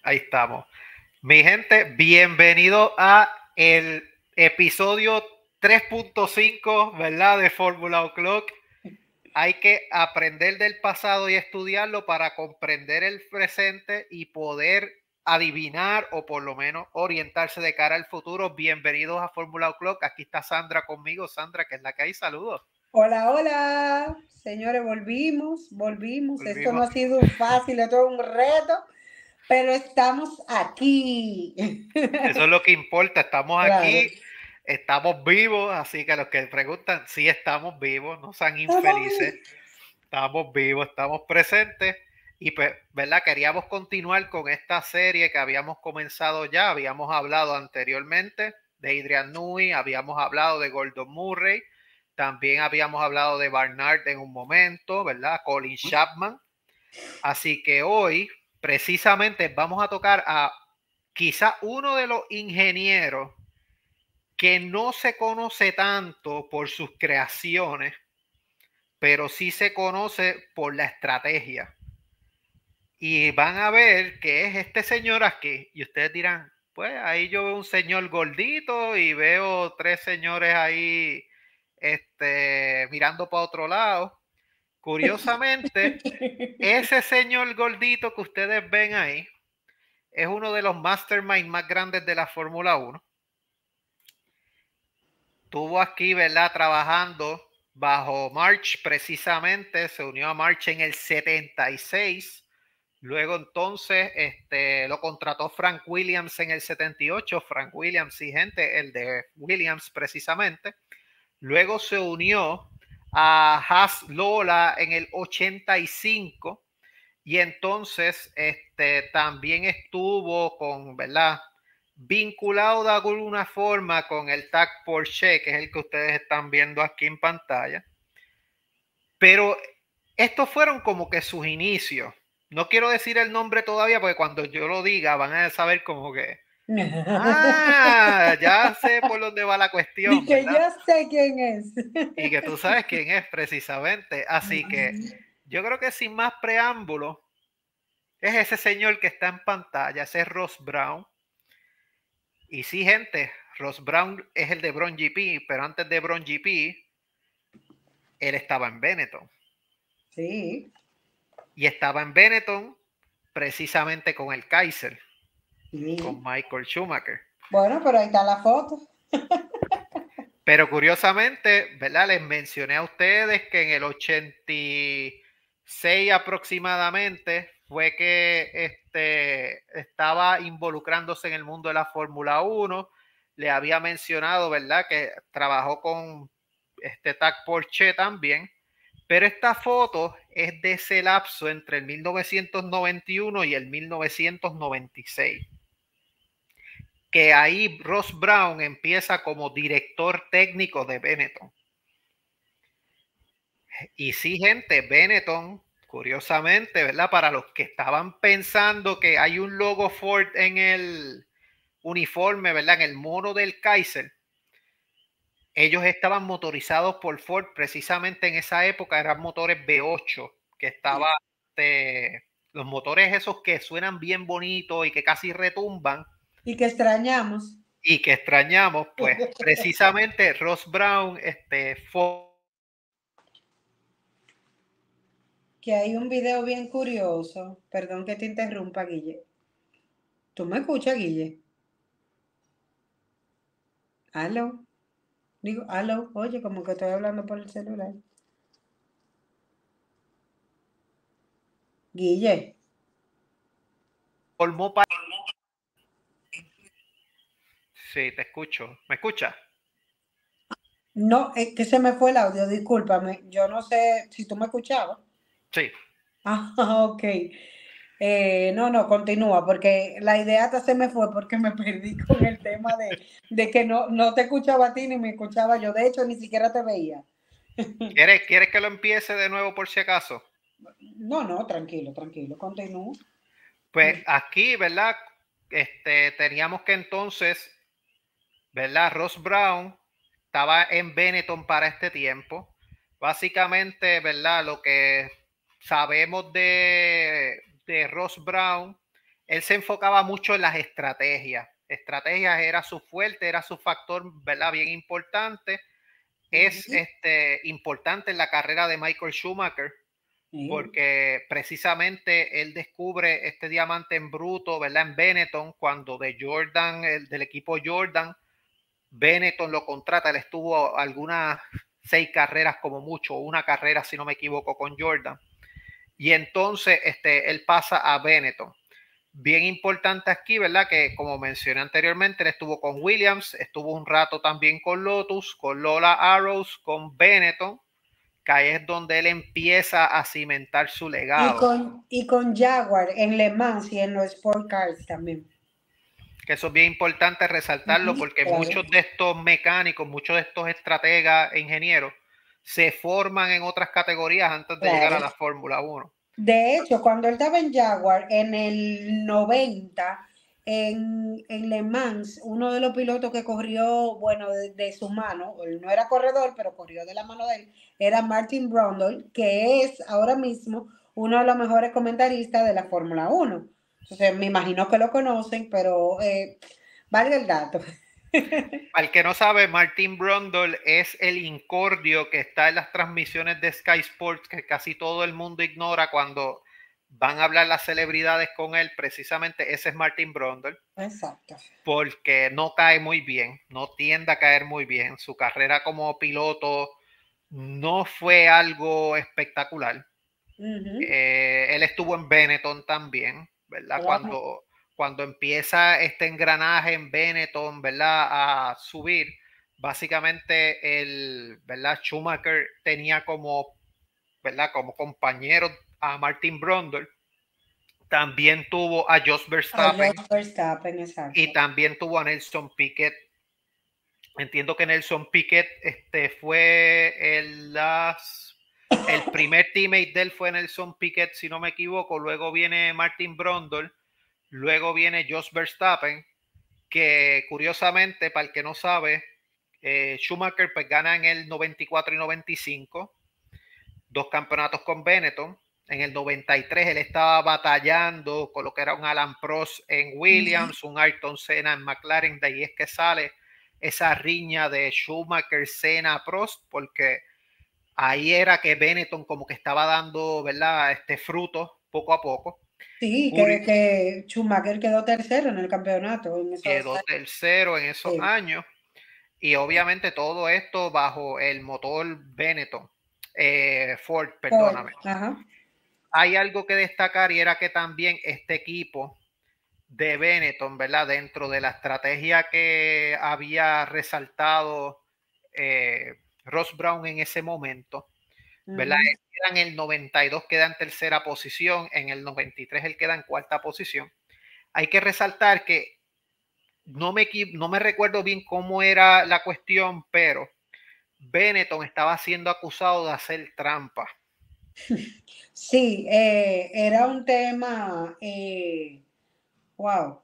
Ahí estamos. Mi gente, bienvenido a el episodio 3.5, ¿verdad? De Fórmula O'Clock. Hay que aprender del pasado y estudiarlo para comprender el presente y poder adivinar o por lo menos orientarse de cara al futuro. Bienvenidos a Fórmula O'Clock. Aquí está Sandra conmigo. Sandra, que es la que hay. Saludos. Hola, hola, señores, volvimos. Esto no ha sido fácil, esto es un reto, pero estamos aquí. Eso es lo que importa. Estamos Claro. aquí, estamos vivos, así que los que preguntan, sí estamos vivos, no sean Estamos infelices. bien. Estamos vivos, estamos presentes y pues, ¿verdad? Queríamos continuar con esta serie que habíamos comenzado ya. Habíamos hablado anteriormente de Adrian Newey, habíamos hablado de Gordon Murray, también habíamos hablado de Barnard en un momento, ¿verdad? Colin Chapman. Así que hoy precisamente vamos a tocar a quizá uno de los ingenieros que no se conoce tanto por sus creaciones, pero sí se conoce por la estrategia. Y van a ver que es este señor aquí. Y ustedes dirán, pues ahí yo veo un señor gordito y veo tres señores ahí mirando para otro lado. Curiosamente, ese señor gordito que ustedes ven ahí es uno de los masterminds más grandes de la Fórmula 1. Estuvo aquí, ¿verdad? Trabajando bajo March precisamente, se unió a March en el 76. Luego entonces lo contrató Frank Williams en el 78. Frank Williams, sí, gente, el de Williams precisamente. Luego se unió a Haas Lola en el 85. Y entonces también estuvo con, ¿verdad? Vinculado de alguna forma con el tag Porsche, que es el que ustedes están viendo aquí en pantalla. Pero estos fueron como que sus inicios. No quiero decir el nombre todavía porque cuando yo lo diga van a saber como que, ya sé por dónde va la cuestión, Dije, ¿verdad? ya sé quién es. Y que tú sabes quién es precisamente. Así que yo creo que sin más preámbulo, es ese señor que está en pantalla, ese es Ross Brown. Y sí, gente, Ross Brown es el de Brown GP, pero antes de Brown GP, él estaba en Benetton. Sí. Y estaba en Benetton precisamente con el Kaiser, con Sí. Michael Schumacher. Bueno, pero ahí está la foto. Pero curiosamente, ¿verdad? Les mencioné a ustedes que en el 86 aproximadamente fue que estaba involucrándose en el mundo de la Fórmula 1. Le había mencionado, ¿verdad? Que trabajó con tag Porsche también. Pero esta foto es de ese lapso entre el 1991 y el 1996. Que ahí Ross Brown empieza como director técnico de Benetton. Y sí, gente, Benetton, curiosamente, ¿verdad? Para los que estaban pensando que hay un logo Ford en el uniforme, ¿verdad? En el mono del Kaiser, ellos estaban motorizados por Ford, precisamente en esa época eran motores V8, que estaba, los motores esos que suenan bien bonitos y que casi retumban, Y que extrañamos. y que extrañamos, pues precisamente Ross Brown, Ford. Que hay un video bien curioso. Perdón que te interrumpa, Guille. ¿Tú me escuchas, Guille? ¿Aló? Digo, aló, oye, como que estoy hablando por el celular. Guille. Formó parte. Sí, te escucho. ¿Me escuchas? No, es que se me fue el audio, discúlpame. Yo no sé si tú me escuchabas. Sí. Ah, ok. No, continúa, porque la idea hasta se me fue porque me perdí con el tema de que no te escuchaba a ti ni me escuchaba yo. De hecho, ni siquiera te veía. ¿Quieres que lo empiece de nuevo por si acaso? No, tranquilo, continúa. Pues aquí, ¿verdad? Teníamos que entonces, ¿verdad? Ross Brown estaba en Benetton para este tiempo. Básicamente, ¿verdad? Lo que sabemos de de Ross Brown, él se enfocaba mucho en las estrategias. Estrategias era su fuerte, era su factor, ¿verdad? Bien importante. Es importante en la carrera de Michael Schumacher, porque precisamente él descubre este diamante en bruto, ¿verdad? En Benetton, cuando de Jordan, del equipo Jordan, Benetton lo contrata. Él estuvo algunas 6 carreras como mucho, una carrera si no me equivoco con Jordan, y entonces él pasa a Benetton. Bien importante aquí, ¿verdad? Que como mencioné anteriormente, él estuvo con Williams, estuvo un rato también con Lotus, con Lola Arrows, con Benetton, que ahí es donde él empieza a cimentar su legado. Y con Jaguar en Le Mans y en los Sport Cars también. Que eso es bien importante resaltarlo, porque claro, muchos de estos mecánicos, muchos de estos estrategas e ingenieros se forman en otras categorías antes de llegar a la Fórmula 1. De hecho, cuando él estaba en Jaguar, en el 90, en Le Mans, uno de los pilotos que corrió, bueno, de su mano, él no era corredor, pero corrió de la mano de él, era Martin Brundle, que es ahora mismo uno de los mejores comentaristas de la Fórmula 1. Entonces, me imagino que lo conocen, pero valga el dato. Al que no sabe, Martin Brundle es el incordio que está en las transmisiones de Sky Sports, que casi todo el mundo ignora cuando van a hablar las celebridades con él. Precisamente ese es Martin Brundle. Exacto. Porque no cae muy bien, no tiende a caer muy bien. Su carrera como piloto no fue algo espectacular. Él estuvo en Benetton también, ¿verdad? Cuando empieza este engranaje en Benetton, ¿verdad? A subir, básicamente ¿verdad? Schumacher tenía como, ¿verdad? Como compañero a Martin Brundle. También tuvo a Jos Verstappen. Y también tuvo a Nelson Piquet. Entiendo que Nelson Piquet fue el primer teammate de él fue Nelson Piquet, si no me equivoco. Luego viene Martin Brundle, luego viene Jos Verstappen, que curiosamente, para el que no sabe, Schumacher pues gana en el 94 y 95, 2 campeonatos con Benetton. En el 93 él estaba batallando con lo que era un Alan Prost en Williams, un Ayrton Senna en McLaren. De ahí es que sale esa riña de Schumacher, Senna, Prost, porque ahí era que Benetton como que estaba dando, ¿verdad? Fruto poco a poco. Sí, que Schumacher quedó tercero en el campeonato. Quedó tercero en esos años. Y obviamente todo esto bajo el motor Benetton. Ford, perdóname. Ajá. Hay algo que destacar, y era que también este equipo de Benetton, ¿verdad? Dentro de la estrategia que había resaltado Ross Brown en ese momento, ¿verdad? En el 92 queda en tercera posición, en el 93 él queda en cuarta posición. Hay que resaltar que no me recuerdo bien cómo era la cuestión, pero Benetton estaba siendo acusado de hacer trampa. Sí, era un tema, wow,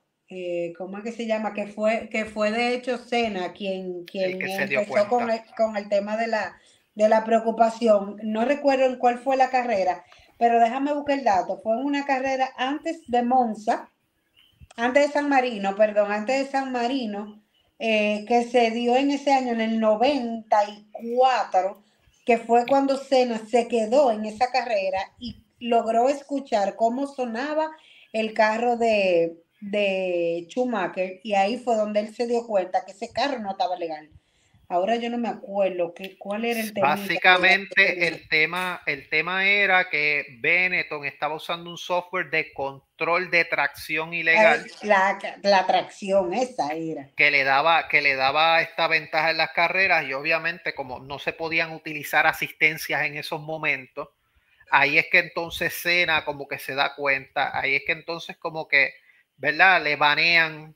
¿cómo es que se llama? Que fue de hecho Senna quien empezó con el tema de la preocupación. No recuerdo en cuál fue la carrera, pero déjame buscar el dato. Fue en una carrera antes de Monza, antes de San Marino, que se dio en ese año, en el 94, que fue cuando Senna se quedó en esa carrera y logró escuchar cómo sonaba el carro de Schumacher, y ahí fue donde él se dio cuenta que ese carro no estaba legal. Ahora yo no me acuerdo cuál era el tema. Básicamente el tema era que Benetton estaba usando un software de control de tracción ilegal. La tracción, esa era. Que le daba esta ventaja en las carreras, y obviamente como no se podían utilizar asistencias en esos momentos, ahí es que entonces Senna como que se da cuenta, ahí es que entonces como que, ¿verdad? Le banean,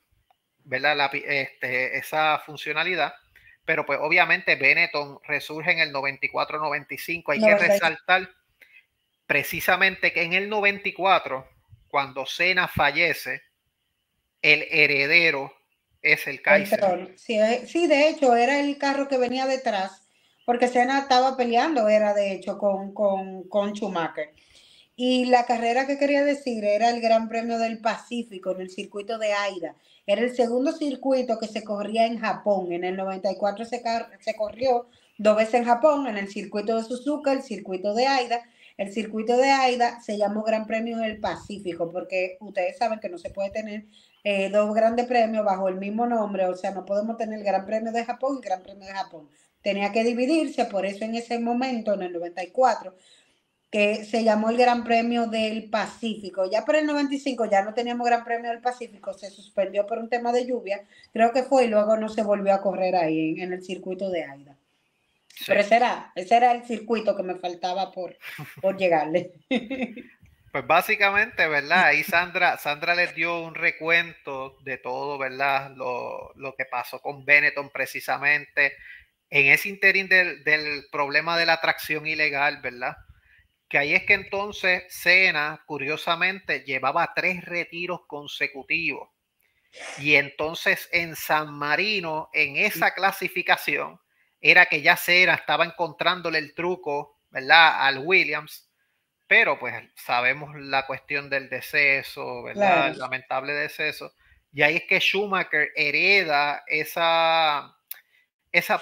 ¿verdad? Esa funcionalidad. Pero pues obviamente Benetton resurge en el 94-95. Hay que resaltar precisamente que en el 94, cuando Senna fallece, el heredero es el Kaiser. Sí, de hecho era el carro que venía detrás, porque Senna estaba peleando, era de hecho con Schumacher. Y la carrera que quería decir era el Gran Premio del Pacífico en el circuito de Aida. Era el segundo circuito que se corría en Japón. En el 94 se corrió dos veces en Japón, en el circuito de Suzuka, el circuito de Aida. El circuito de Aida se llamó Gran Premio del Pacífico porque ustedes saben que no se puede tener dos grandes premios bajo el mismo nombre, o sea, no podemos tener el Gran Premio de Japón y el Gran Premio de Japón. Tenía que dividirse, por eso en ese momento, en el 94, que se llamó el Gran Premio del Pacífico. Ya para el 95 ya no teníamos Gran Premio del Pacífico, se suspendió por un tema de lluvia, creo que fue, y luego no se volvió a correr ahí en el circuito de Aida. Sí. Pero ese era el circuito que me faltaba por llegarle. Pues básicamente, ¿verdad? Ahí Sandra les dio un recuento de todo, ¿verdad? Lo que pasó con Benetton precisamente en ese interín del problema de la atracción ilegal, ¿verdad? Que ahí es que entonces Senna, curiosamente, llevaba 3 retiros consecutivos. Y entonces en San Marino, en esa clasificación, era que ya Senna estaba encontrándole el truco, ¿verdad? Al Williams, pero pues sabemos la cuestión del deceso, ¿verdad? Claro. El lamentable deceso. Y ahí es que Schumacher hereda esa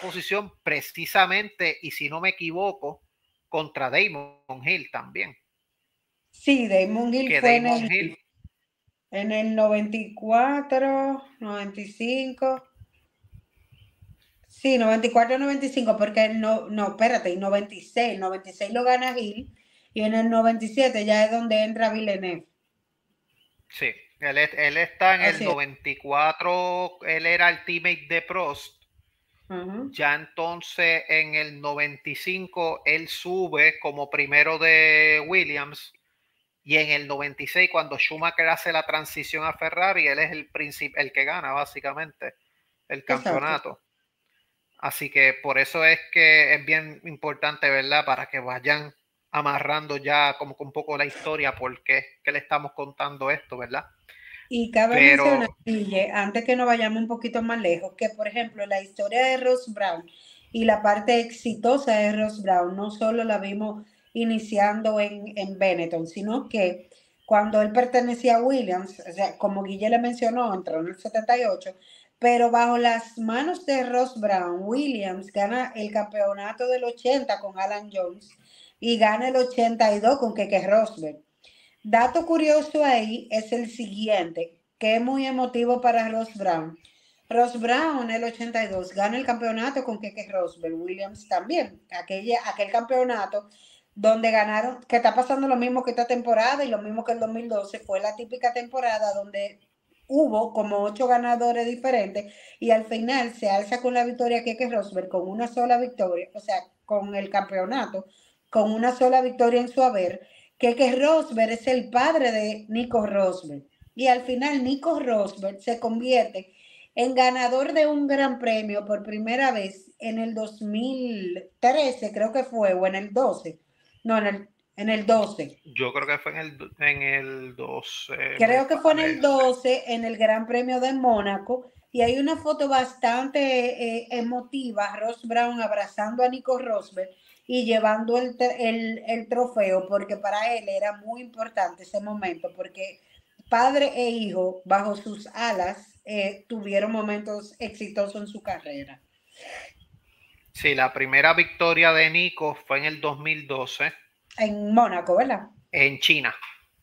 posición precisamente, y si no me equivoco, contra Damon Hill también. Sí, Damon Hill Que fue Damon Hill, en el 94, 95. Sí, 94, 95, porque no, espérate, y 96 lo gana Gil, y en el 97 ya es donde entra Villeneuve. sí, él está en el Así es. 94, él era el teammate de Prost. Ujú. Ya entonces en el 95 él sube como primero de Williams, y en el 96 cuando Schumacher hace la transición a Ferrari, él es el que gana básicamente el Exacto. campeonato. Así que por eso es que es bien importante, ¿verdad? Para que vayan amarrando ya como que un poco la historia, porque que le estamos contando esto, ¿verdad? Y cabe mencionar, Pero Guille, antes que nos vayamos un poquito más lejos, que por ejemplo la historia de Ross Brown y la parte exitosa de Ross Brown no solo la vimos iniciando en Benetton, sino que cuando él pertenecía a Williams, o sea, como Guille le mencionó, entró en el 78, pero bajo las manos de Ross Brown, Williams gana el campeonato del 80 con Alan Jones y gana el 82 con Keke Rosberg. Dato curioso ahí es el siguiente, que es muy emotivo para Ross Brown. Ross Brown, en el 82, gana el campeonato con Keke Rosberg, Williams también. Aquel campeonato donde ganaron, que está pasando lo mismo que esta temporada y lo mismo que el 2012, fue la típica temporada donde hubo como 8 ganadores diferentes y al final se alza con la victoria Keke Rosberg con una sola victoria, o sea, con el campeonato, con una sola victoria en su haber. Que Rosberg es el padre de Nico Rosberg. Y al final Nico Rosberg se convierte en ganador de un gran premio por primera vez en el 2013, creo que fue, o en el 12. No, en el 12. yo creo que fue en el 12, me Creo que fue en el parece. 12, en el Gran Premio de Mónaco. Y hay una foto bastante emotiva, Ross Brown abrazando a Nico Rosberg y llevando el trofeo, porque para él era muy importante ese momento, porque padre e hijo, bajo sus alas, tuvieron momentos exitosos en su carrera. Sí, la primera victoria de Nico fue en el 2012 En Mónaco, ¿verdad? en China.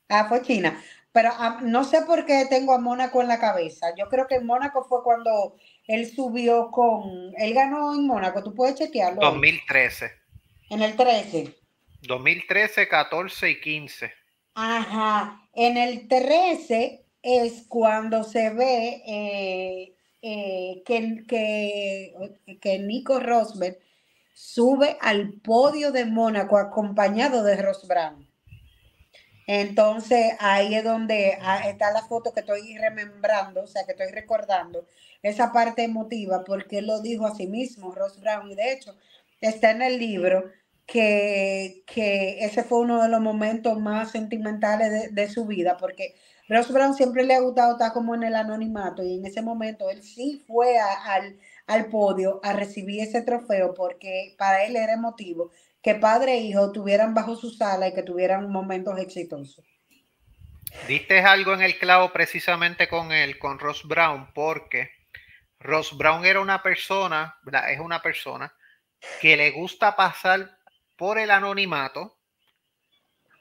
Ah, fue China. Pero no sé por qué tengo a Mónaco en la cabeza. Yo creo que en Mónaco fue cuando él subió él ganó en Mónaco, tú puedes chequearlo ahí. 2013. En el 13. 2013, 14 y 15. Ajá. En el 13 es cuando se ve que Nico Rosberg sube al podio de Mónaco acompañado de Ross Brown. Entonces ahí es donde está la foto que estoy remembrando, o sea, que estoy recordando esa parte emotiva, porque él lo dijo a sí mismo, Ross Brown, y de hecho está en el libro que ese fue uno de los momentos más sentimentales de su vida, porque Ross Brown siempre le ha gustado estar como en el anonimato, y en ese momento él sí fue al podio a recibir ese trofeo, porque para él era emotivo que padre e hijo tuvieran bajo su sala y que tuvieran momentos exitosos. Diste algo en el clavo precisamente con Ross Brown, porque Ross Brown era una persona, ¿verdad? Es una persona que le gusta pasar por el anonimato,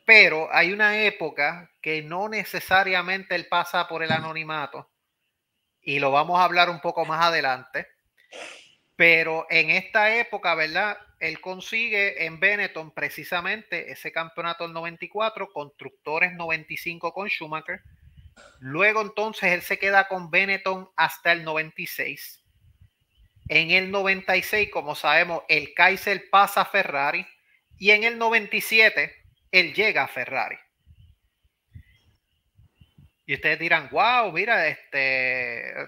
pero hay una época que no necesariamente él pasa por el anonimato, y lo vamos a hablar un poco más adelante, pero en esta época, ¿verdad? Él consigue en Benetton precisamente ese campeonato del 94, constructores 95 con Schumacher. Luego entonces él se queda con Benetton hasta el 96. En el 96, como sabemos, el Kaiser pasa a Ferrari y en el 97 él llega a Ferrari. Y ustedes dirán, wow, mira,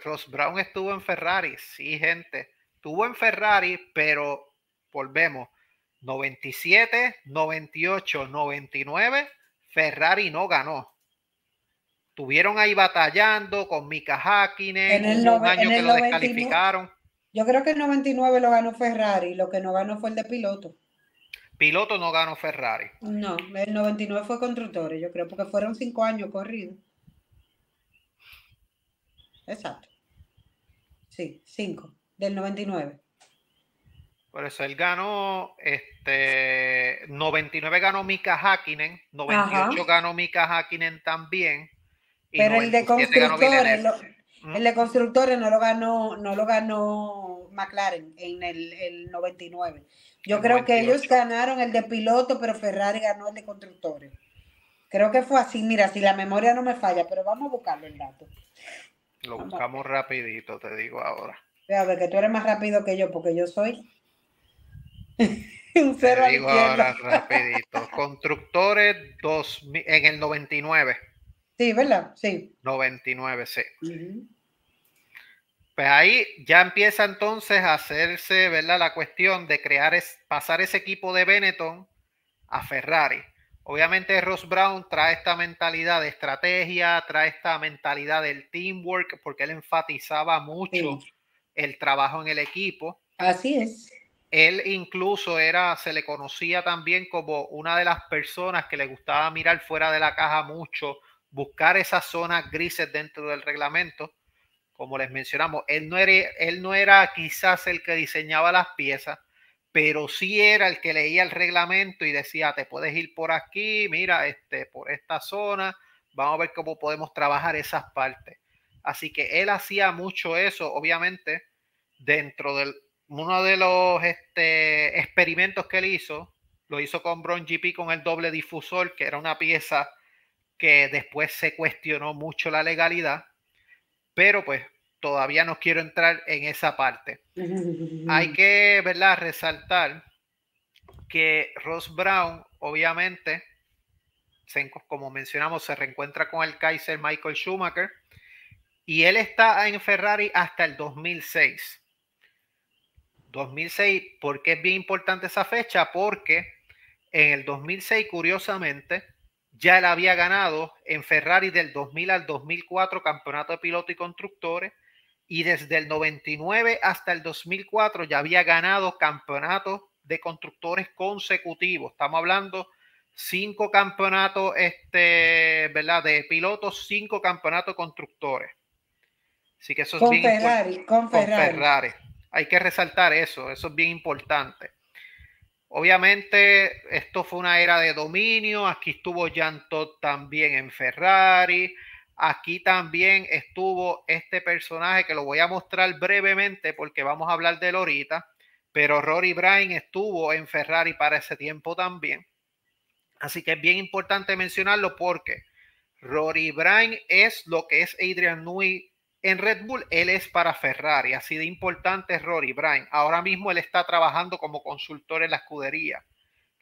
Ross Brown estuvo en Ferrari. Sí, gente, estuvo en Ferrari, pero volvemos, 97, 98, 99, Ferrari no ganó. Estuvieron ahí batallando con Mika Häkkinen, hubo un En año que el lo 99, descalificaron. yo creo que el 99 lo ganó Ferrari, lo que no ganó fue el de piloto. Piloto no ganó Ferrari. No, el 99 fue constructores, yo creo, porque fueron 5 años corridos. Exacto. Sí, 5, del 99. Por eso él ganó, 99 ganó Mika Häkkinen, Ajá. 98 ganó Mika Häkkinen también y Pero 97 ganó Villeneuve. el de constructores no lo ganó McLaren en el 99. Yo El creo que ellos 98. ganaron el de piloto, pero Ferrari ganó el de constructores. Creo que fue así. Mira, si la memoria no me falla, pero vamos a buscarlo el dato. Lo Vamos a buscamos rapidito, te digo ahora. ver. A ver, que tú eres más rápido que yo, porque yo soy un Te cero a la digo ahora izquierda. rapidito. Constructores en el 99. Sí, ¿verdad? Sí. 99, sí. Ujú. Pues ahí ya empieza entonces a hacerse, ¿verdad? La cuestión de pasar ese equipo de Benetton a Ferrari. Obviamente Ross Brown trae esta mentalidad de estrategia, trae esta mentalidad del teamwork, porque él enfatizaba mucho Sí. el trabajo en el equipo. Así es. Él incluso se le conocía también como una de las personas que le gustaba mirar fuera de la caja mucho, buscar esas zonas grises dentro del reglamento. Como les mencionamos, él no era quizás el que diseñaba las piezas, pero sí era el que leía el reglamento y decía, te puedes ir por aquí, mira, por esta zona, vamos a ver cómo podemos trabajar esas partes. Así que él hacía mucho eso, obviamente, dentro de uno de los experimentos que él hizo, lo hizo con Brown GP con el doble difusor, que era una pieza que después se cuestionó mucho la legalidad, pero pues todavía no quiero entrar en esa parte. Hay que, ¿verdad?, resaltar que Ross Brown, obviamente, como mencionamos, se reencuentra con el Kaiser Michael Schumacher y él está en Ferrari hasta el 2006. 2006, ¿por qué es bien importante esa fecha? Porque en el 2006, curiosamente, ya él había ganado en Ferrari del 2000 al 2004 campeonato de piloto y constructores, y desde el 99 hasta el 2004 ya había ganado campeonatos de constructores consecutivos. Estamos hablando 5 campeonatos, ¿verdad?, de pilotos, 5 campeonatos de constructores. Así que eso es Con bien importante. Ferrari, con Con Ferrari. Ferrari. Hay que resaltar eso es bien importante. Obviamente, esto fue una era de dominio. Aquí estuvo Jean Todt también en Ferrari. Aquí también estuvo este personaje que lo voy a mostrar brevemente porque vamos a hablar de él ahorita. Pero Rory Bryan estuvo en Ferrari para ese tiempo también. Así que es bien importante mencionarlo porque Rory Bryan es lo que es Adrian Newey en Red Bull. Él es para Ferrari. Así de importante es Rory Bryan. Ahora mismo él está trabajando como consultor en la escudería.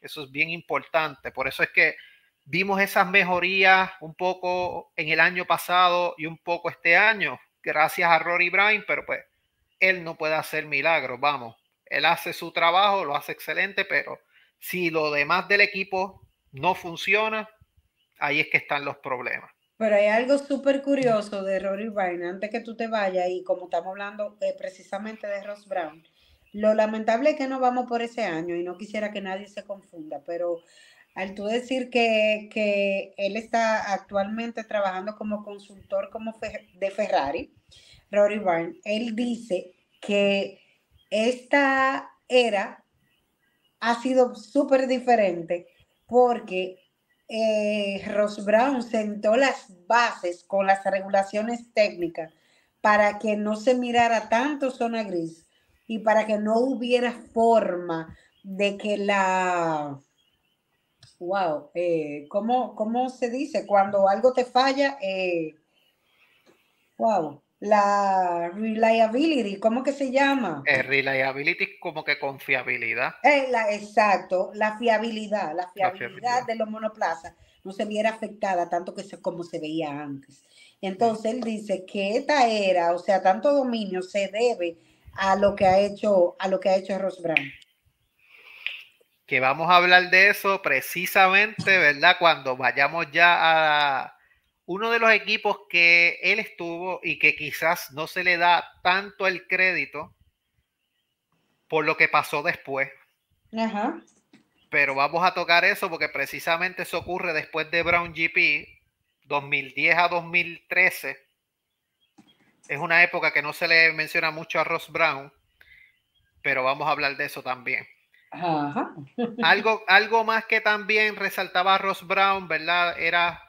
Eso es bien importante. Por eso es que vimos esas mejorías un poco en el año pasado y un poco este año, gracias a Rory Bryan, pero pues él no puede hacer milagros. Vamos, él hace su trabajo, lo hace excelente, pero si lo demás del equipo no funciona, ahí es que están los problemas. Pero hay algo súper curioso de Rory Bryan, antes que tú te vayas, y como estamos hablando precisamente de Ross Brown, Lo lamentable es que no vamos por ese año y no quisiera que nadie se confunda, pero al tú decir que él está actualmente trabajando como consultor de Ferrari, Rory Byrne, él dice que esta era ha sido súper diferente porque Ross Brown sentó las bases con las regulaciones técnicas para que no se mirara tanto zona gris y para que no hubiera forma de que ¿cómo se dice? Cuando algo te falla, la reliability, ¿cómo que se llama? Reliability como que confiabilidad, Exacto, la la fiabilidad fiabilidad. de los monoplazas no se viera afectada tanto como se veía antes. Ujú. Entonces él dice que esta era, o sea, tanto dominio se debe a lo que ha hecho Ross Brown. Que vamos a hablar de eso precisamente, ¿verdad? Cuando vayamos ya a uno de los equipos que él estuvo y que quizás no se le da tanto el crédito por lo que pasó después, Ajá, pero vamos a tocar eso porque precisamente eso ocurre después de Brown GP 2010 a 2013. Es una época que no se le menciona mucho a Ross Brown, pero vamos a hablar de eso también. ajá. Algo más que también resaltaba a Ross Brown, ¿verdad?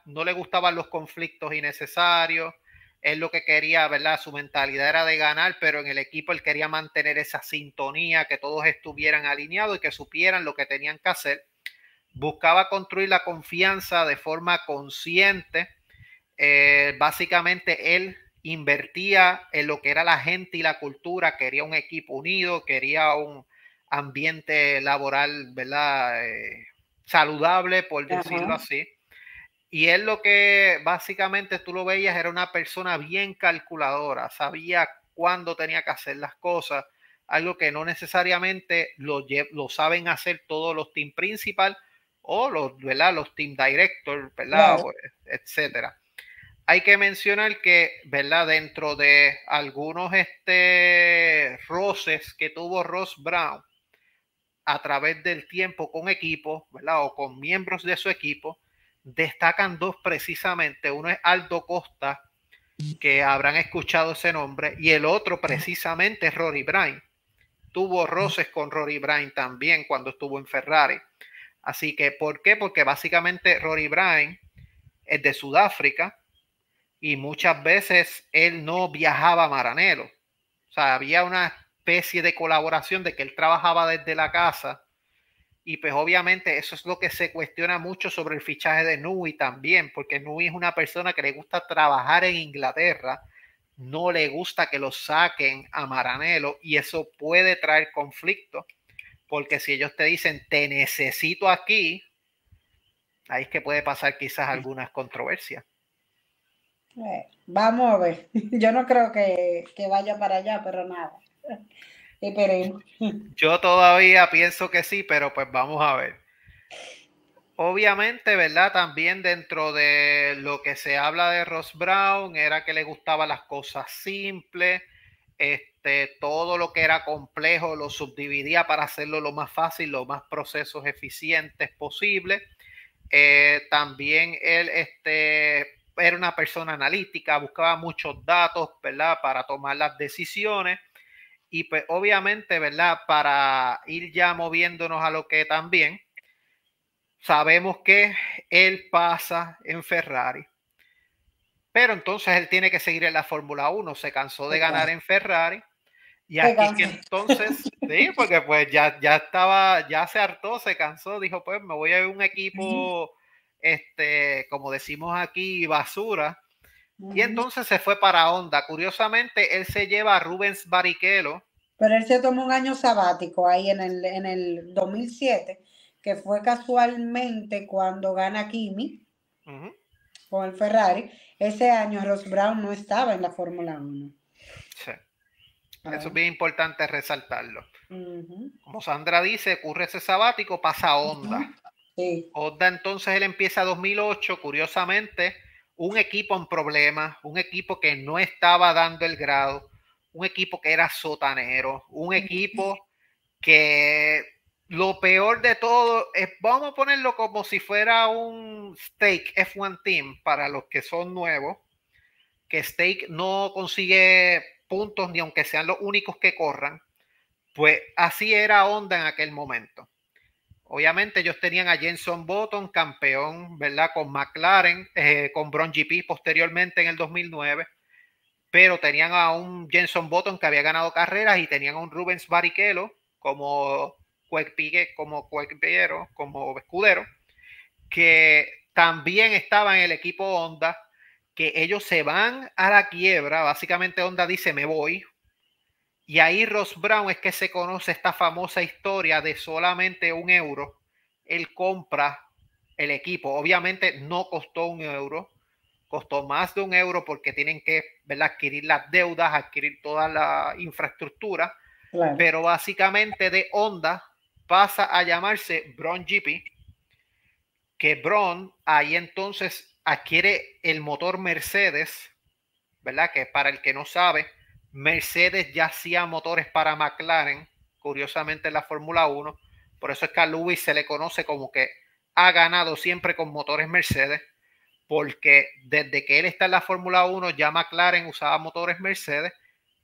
No le gustaban los conflictos innecesarios. Él lo que quería, ¿verdad? Su mentalidad era de ganar, pero en el equipo él quería mantener esa sintonía, que todos estuvieran alineados y que supieran lo que tenían que hacer. Buscaba construir la confianza de forma consciente. Básicamente él invertía en lo que era la gente y la cultura, quería un equipo unido, quería un ambiente laboral, ¿verdad? Saludable, por decirlo Ajá. así. Y él lo que básicamente tú lo veías era una persona bien calculadora, sabía cuándo tenía que hacer las cosas, algo que no necesariamente lo saben hacer todos los team principal o ¿verdad? Los team directors, ¿verdad? Claro. Etcétera. Hay que mencionar que, ¿verdad? Dentro de algunos roces que tuvo Ross Brown a través del tiempo con equipos, ¿verdad? O con miembros de su equipo, destacan dos precisamente. Uno es Aldo Costa, que habrán escuchado ese nombre, y el otro precisamente es Rory Bryan. Tuvo roces con Rory Bryan también cuando estuvo en Ferrari. Así que, ¿por qué? Porque básicamente Rory Bryan es de Sudáfrica, y muchas veces él no viajaba a Maranello. O sea, había una especie de colaboración de que él trabajaba desde la casa y pues obviamente eso es lo que se cuestiona mucho sobre el fichaje de Nui también, porque Nui es una persona que le gusta trabajar en Inglaterra, no le gusta que lo saquen a Maranello y eso puede traer conflicto, porque si ellos te dicen te necesito aquí, ahí es que puede pasar quizás algunas controversias. Vamos a ver. Yo no creo que vaya para allá, pero nada. Esperemos. Yo todavía pienso que sí, pero pues vamos a ver. Obviamente, ¿verdad? También dentro de lo que se habla de Ross Brown era que le gustaban las cosas simples, todo lo que era complejo lo subdividía para hacerlo lo más fácil, los más procesos eficientes posible. También él era una persona analítica, buscaba muchos datos, ¿verdad? Para tomar las decisiones. Y pues obviamente, ¿verdad? Para ir ya moviéndonos a lo que también sabemos que él pasa en Ferrari, pero entonces él tiene que seguir en la Fórmula 1, se cansó de ganar en Ferrari y Se aquí que cansa. entonces, sí, porque pues ya estaba, ya se hartó, se cansó, dijo pues me voy a un equipo, como decimos aquí, basura, y entonces se fue para Honda. Curiosamente, él se lleva a Rubens Barrichello. Pero él se tomó un año sabático ahí en el 2007, que fue casualmente cuando gana Kimi Uh-huh. con el Ferrari. Ese año Ross Brown no estaba en la Fórmula 1. Sí. Eso es Ah, bien importante resaltarlo. ujú, Como Sandra dice, ocurre ese sabático, pasa a Honda. ujú. Sí, Honda entonces él empieza 2008, curiosamente, un equipo en problemas, un equipo que no estaba dando el grado, un equipo que era sotanero, un equipo que lo peor de todo es, vamos a ponerlo como si fuera un Stake F1 Team para los que son nuevos, que Stake no consigue puntos ni aunque sean los únicos que corran, pues así era Honda en aquel momento. Obviamente ellos tenían a Jenson Button, campeón, ¿verdad? Con McLaren, con Brown GP posteriormente en el 2009, pero tenían a un Jenson Button que había ganado carreras y tenían a un Rubens Barrichello como como escudero, que también estaba en el equipo Honda, que ellos se van a la quiebra, básicamente Honda dice me voy, y ahí Ross Brown es que se conoce esta famosa historia de solamente €1. Él compra el equipo. Obviamente no costó €1, costó más de €1 porque tienen que, ¿verdad?, adquirir las deudas, adquirir toda la infraestructura. Claro. Pero básicamente de Honda pasa a llamarse Brown GP, que Brown ahí entonces adquiere el motor Mercedes, ¿verdad? Que para el que no sabe, Mercedes ya hacía motores para McLaren, curiosamente en la Fórmula 1. Por eso es que a Lewis se le conoce como que ha ganado siempre con motores Mercedes, porque desde que él está en la Fórmula 1 ya McLaren usaba motores Mercedes.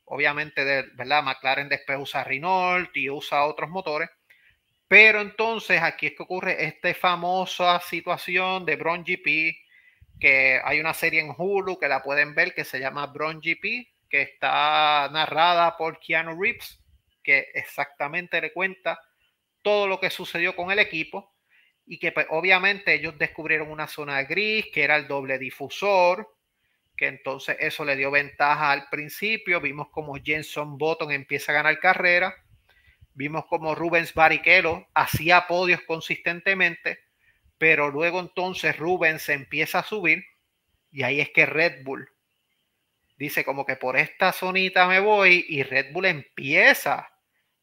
Obviamente, ¿verdad? McLaren después usa Renault y usa otros motores. Pero entonces aquí es que ocurre esta famosa situación de Brown GP, que hay una serie en Hulu que la pueden ver que se llama Brown GP, que está narrada por Keanu Reeves, que exactamente le cuenta todo lo que sucedió con el equipo y que pues, obviamente ellos descubrieron una zona gris que era el doble difusor, que entonces eso le dio ventaja al principio. Vimos como Jenson Button empieza a ganar carrera, vimos como Rubens Barrichello hacía podios consistentemente, pero luego entonces Rubens empieza a subir y ahí es que Red Bull dice como que por esta zonita me voy y Red Bull empieza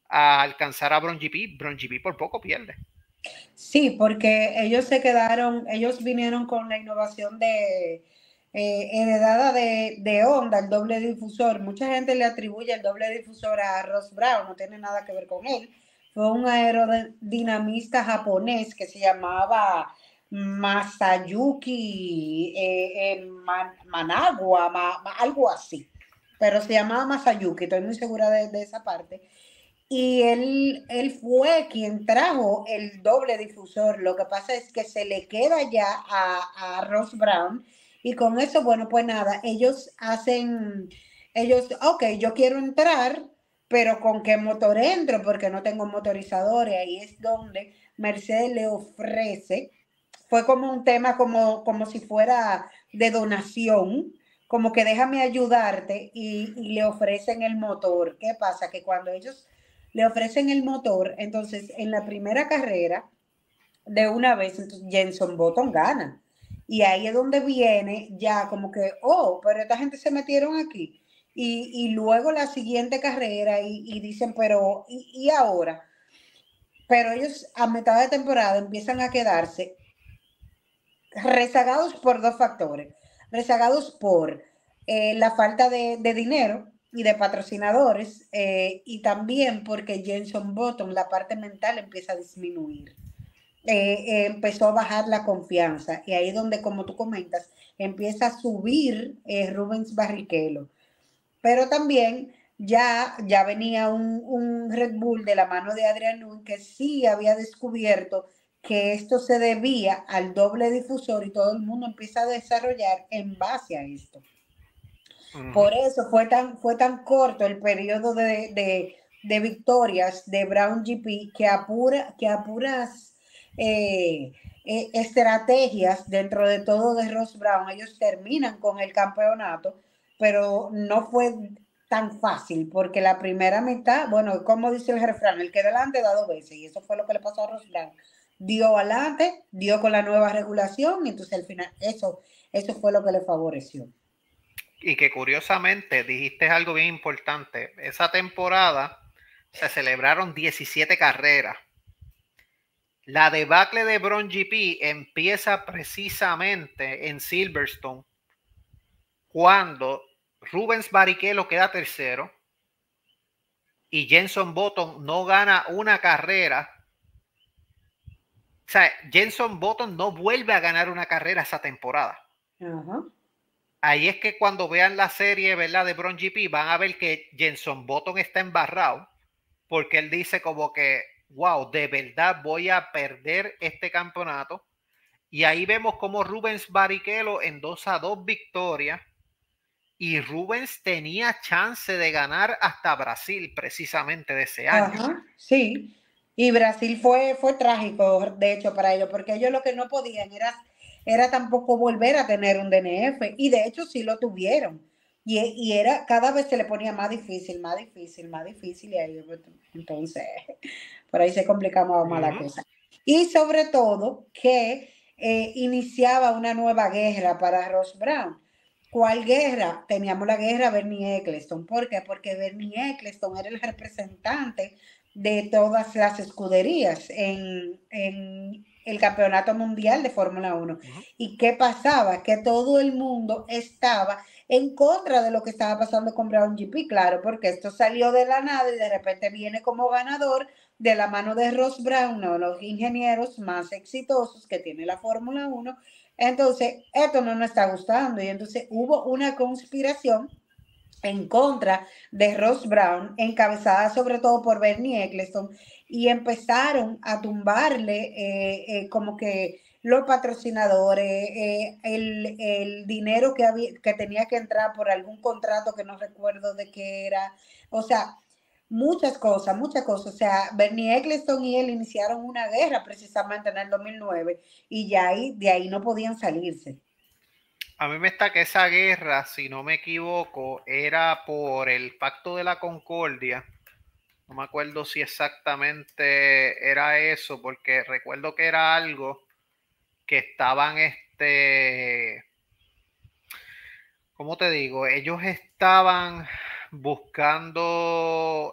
a alcanzar a Brown GP. Brown GP por poco pierde. Sí, porque ellos se quedaron, ellos vinieron con la innovación heredada de Honda, el doble difusor. Mucha gente le atribuye el doble difusor a Ross Brown, no tiene nada que ver con él. Fue un aerodinamista japonés que se llamaba Masayuki Managua, algo así. Pero se llamaba Masayuki, estoy muy segura de esa parte. Y él fue quien trajo el doble difusor. Lo que pasa es que se le queda ya a Ross Brown. Y con eso, bueno, pues nada, ok, yo quiero entrar, pero ¿con qué motor entro? Porque no tengo motorizadores. Ahí es donde Mercedes le ofrece. Fue como un tema como si fuera de donación, como que déjame ayudarte y le ofrecen el motor. ¿Qué pasa? Que cuando ellos le ofrecen el motor, entonces en la primera carrera, de una vez, entonces Jenson Button gana. Y ahí es donde viene ya como que, oh, pero esta gente se metieron aquí. Y luego la siguiente carrera y dicen, pero, ¿y ahora? Pero ellos a mitad de temporada empiezan a quedarse rezagados por dos factores. Rezagados por la falta de dinero y de patrocinadores y también porque Jenson Button, la parte mental empieza a disminuir. Empezó a bajar la confianza y ahí es donde, como tú comentas, empieza a subir Rubens Barrichello. Pero también ya venía un Red Bull de la mano de Adrian Newey que sí había descubierto que esto se debía al doble difusor y todo el mundo empieza a desarrollar en base a esto. Por eso fue tan corto el periodo de victorias de Brown GP que a puras estrategias dentro de todo de Ross Brown, ellos terminan con el campeonato, pero no fue tan fácil porque la primera mitad, bueno, como dice el refrán, el que delante da dos veces y eso fue lo que le pasó a Ross Brown. Dio adelante, dio con la nueva regulación y entonces al final eso fue lo que le favoreció. Y que curiosamente dijiste algo bien importante. Esa temporada se celebraron 17 carreras. La debacle de Brown GP empieza precisamente en Silverstone, cuando Rubens Barrichello queda tercero y Jenson Button no gana una carrera. O sea, Jenson Button no vuelve a ganar una carrera esa temporada. Ajá. Ahí es que cuando vean la serie, ¿verdad?, de Bron GP, van a ver que Jenson Button está embarrado, porque él dice como que, wow, de verdad voy a perder este campeonato. Y ahí vemos como Rubens Barrichello en 2-2 victorias, y Rubens tenía chance de ganar hasta Brasil precisamente de ese año. Ajá, sí. Y Brasil fue trágico, de hecho, para ellos, porque ellos lo que no podían era tampoco volver a tener un DNF, y de hecho sí lo tuvieron. Y era, cada vez se le ponía más difícil, más difícil, más difícil, y ahí, entonces, por ahí se complicaba más la cosa. Y sobre todo que iniciaba una nueva guerra para Ross Brown. ¿Cuál guerra? Teníamos la guerra Bernie Eccleston. ¿Por qué? Porque Bernie Eccleston era el representante de todas las escuderías en el campeonato mundial de Fórmula 1. ¿Y qué pasaba? Que todo el mundo estaba en contra de lo que estaba pasando con Brown GP, claro, porque esto salió de la nada y de repente viene como ganador de la mano de Ross Brown, uno de los ingenieros más exitosos que tiene la Fórmula 1. Entonces, esto no nos está gustando, y entonces hubo una conspiración en contra de Ross Brown, encabezada sobre todo por Bernie Eccleston, y empezaron a tumbarle como que los patrocinadores, el dinero que tenía que entrar por algún contrato que no recuerdo de qué era, o sea, muchas cosas, muchas cosas. O sea, Bernie Eccleston y él iniciaron una guerra precisamente en el 2009, y ya de ahí no podían salirse. A mí me está que esa guerra, si no me equivoco, era por el Pacto de la Concordia. No me acuerdo si exactamente era eso, porque recuerdo que era algo que estaban, ¿cómo te digo? Ellos estaban buscando,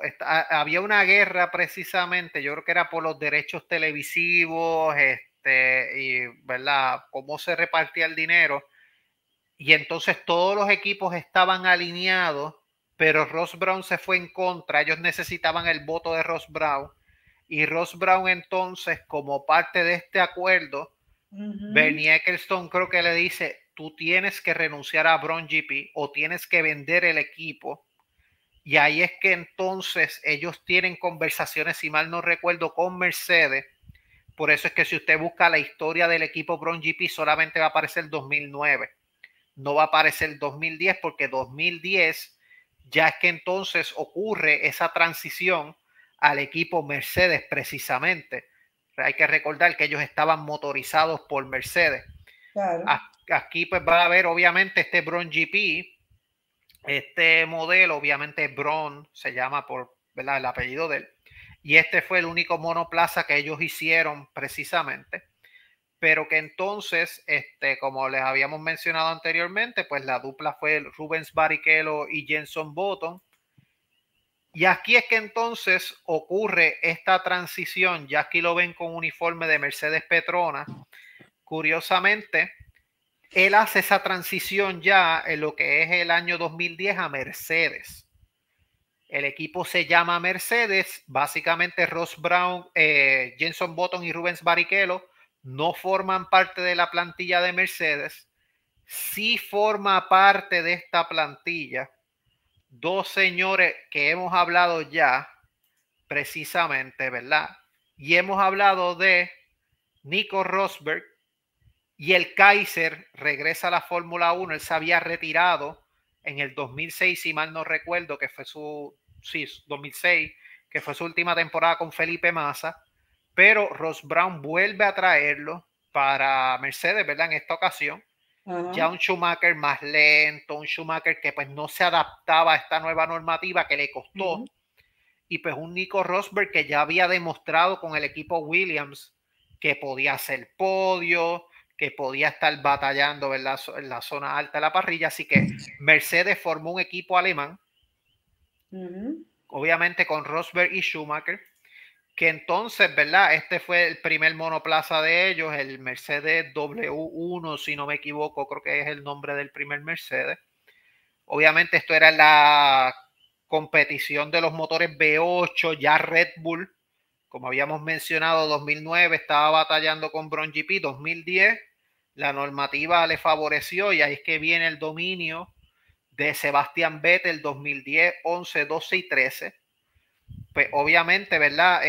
había una guerra precisamente, yo creo que era por los derechos televisivos, y, ¿verdad?, cómo se repartía el dinero. Y entonces todos los equipos estaban alineados, pero Ross Brown se fue en contra. Ellos necesitaban el voto de Ross Brown. Y Ross Brown entonces, como parte de este acuerdo, Bernie Eccleston creo que le dice, tú tienes que renunciar a Brown GP o tienes que vender el equipo. Y ahí es que entonces ellos tienen conversaciones, si mal no recuerdo, con Mercedes. Por eso es que si usted busca la historia del equipo Brown GP, solamente va a aparecer el 2009. No va a aparecer el 2010, porque 2010 ya es que entonces ocurre esa transición al equipo Mercedes precisamente. Hay que recordar que ellos estaban motorizados por Mercedes. Claro. Aquí pues va a haber obviamente este Brown GP. Este modelo obviamente Brown se llama por, ¿verdad?, el apellido de él. Y este fue el único monoplaza que ellos hicieron precisamente, pero que entonces, como les habíamos mencionado anteriormente, pues la dupla fue Rubens Barrichello y Jenson Button. Y aquí es que entonces ocurre esta transición. Ya aquí lo ven con uniforme de Mercedes Petronas. Curiosamente, él hace esa transición ya en lo que es el año 2010 a Mercedes. El equipo se llama Mercedes. Básicamente Ross Brown, Jenson Button y Rubens Barrichello no forman parte de la plantilla de Mercedes. Sí forma parte de esta plantilla dos señores que hemos hablado ya precisamente, ¿verdad? Y hemos hablado de Nico Rosberg, y el Kaiser regresa a la Fórmula 1. Él se había retirado en el 2006, si mal no recuerdo, que fue su, sí, 2006, que fue su última temporada con Felipe Massa, pero Ross Brown vuelve a traerlo para Mercedes, ¿verdad? En esta ocasión, ya un Schumacher más lento, un Schumacher que pues no se adaptaba a esta nueva normativa que le costó, y pues un Nico Rosberg que ya había demostrado con el equipo Williams que podía hacer podio, que podía estar batallando, ¿verdad?, en la zona alta de la parrilla. Así que Mercedes formó un equipo alemán, obviamente con Rosberg y Schumacher, que entonces, ¿verdad?, este fue el primer monoplaza de ellos, el Mercedes W1, si no me equivoco, creo que es el nombre del primer Mercedes. Obviamente esto era la competición de los motores V8, ya Red Bull, como habíamos mencionado, 2009 estaba batallando con Brown GP, 2010 la normativa le favoreció y ahí es que viene el dominio de Sebastian Vettel 2010, 11, 12 y 13. Pues obviamente, ¿verdad?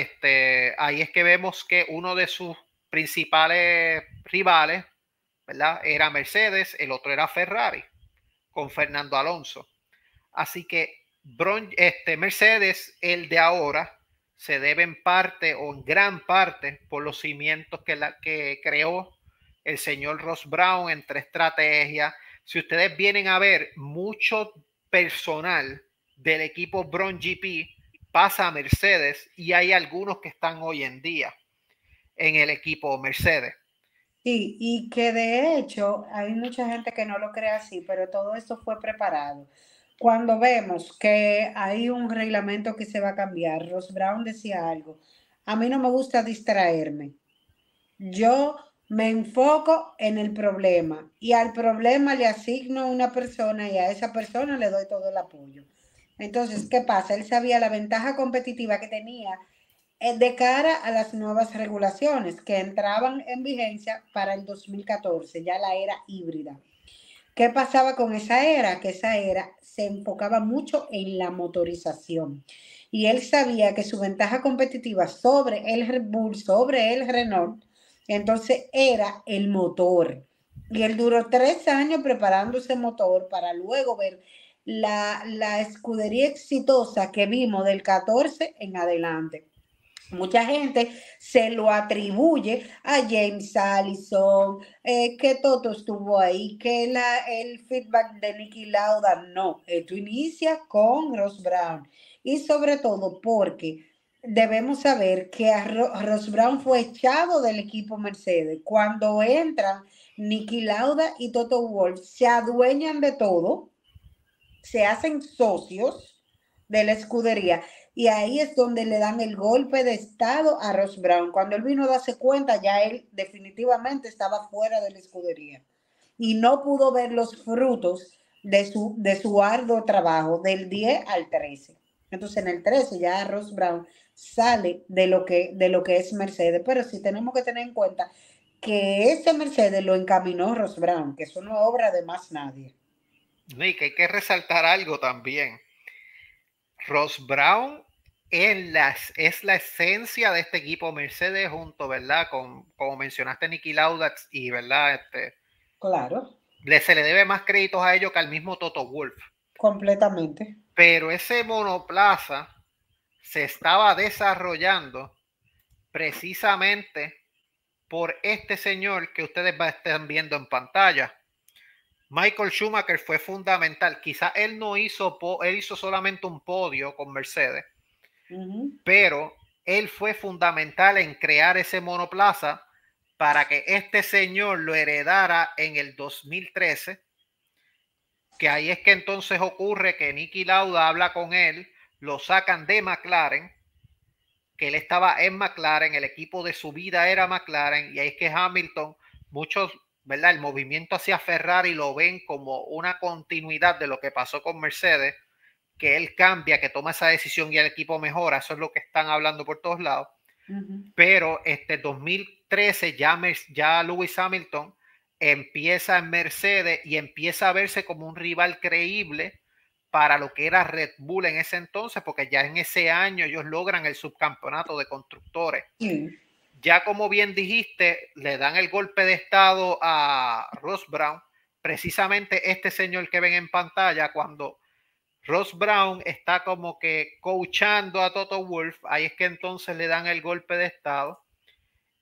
Ahí es que vemos que uno de sus principales rivales, ¿verdad? Era Mercedes, el otro era Ferrari, con Fernando Alonso. Así que Mercedes, el de ahora, se debe en parte o en gran parte por los cimientos que creó el señor Ross Brown entre estrategias. Si ustedes vienen a ver, mucho personal del equipo Brown GP pasa a Mercedes y hay algunos que están hoy en día en el equipo Mercedes. Sí, y que de hecho hay mucha gente que no lo cree así, pero todo esto fue preparado. Cuando vemos que hay un reglamento que se va a cambiar, Ross Brown decía algo, a mí no me gusta distraerme, yo me enfoco en el problema y al problema le asigno una persona y a esa persona le doy todo el apoyo. Entonces, ¿qué pasa? Él sabía la ventaja competitiva que tenía de cara a las nuevas regulaciones que entraban en vigencia para el 2014, ya la era híbrida. ¿Qué pasaba con esa era? Que esa era se enfocaba mucho en la motorización. Y él sabía que su ventaja competitiva sobre el Red Bull, sobre el Renault, entonces era el motor. Y él duró 3 años preparando ese motor para luego ver la escudería exitosa que vimos del 14 en adelante. Mucha gente se lo atribuye a James Allison, que Toto estuvo ahí, que el feedback de Niki Lauda. No, esto inicia con Ross Brown. Y sobre todo porque debemos saber que Ross Brown fue echado del equipo Mercedes. Cuando entran Niki Lauda y Toto Wolff, se adueñan de todo, se hacen socios de la escudería y ahí es donde le dan el golpe de estado a Ross Brown. Cuando él vino a darse cuenta, ya él definitivamente estaba fuera de la escudería y no pudo ver los frutos de su arduo trabajo del 10 al 13. Entonces en el 13 ya Ross Brown sale de lo que es Mercedes, pero sí tenemos que tener en cuenta que ese Mercedes lo encaminó Ross Brown, que eso no es obra de más nadie. Y que hay que resaltar algo también. Ross Brown es la esencia de este equipo Mercedes junto, ¿verdad? Como mencionaste, Niki Lauda y, ¿verdad? Claro, Se le debe más créditos a ellos que al mismo Toto Wolff. completamente. Pero ese monoplaza se estaba desarrollando precisamente por este señor que ustedes están viendo en pantalla. Michael Schumacher fue fundamental. Quizá él no hizo, él hizo solamente un podio con Mercedes, pero él fue fundamental en crear ese monoplaza para que este señor lo heredara en el 2013, que ahí es que entonces ocurre que Niki Lauda habla con él, lo sacan de McLaren, que él estaba en McLaren, el equipo de su vida era McLaren, y ahí es que Hamilton, muchos, ¿verdad? El movimiento hacia Ferrari lo ven como una continuidad de lo que pasó con Mercedes, que él cambia, que toma esa decisión y el equipo mejora, eso es lo que están hablando por todos lados. Pero 2013 ya Lewis Hamilton empieza en Mercedes y empieza a verse como un rival creíble para lo que era Red Bull en ese entonces, porque ya en ese año ellos logran el subcampeonato de constructores. Sí. Ya como bien dijiste, le dan el golpe de estado a Ross Brown, precisamente este señor que ven en pantalla, cuando Ross Brown está como que coachando a Toto Wolff, ahí es que entonces le dan el golpe de estado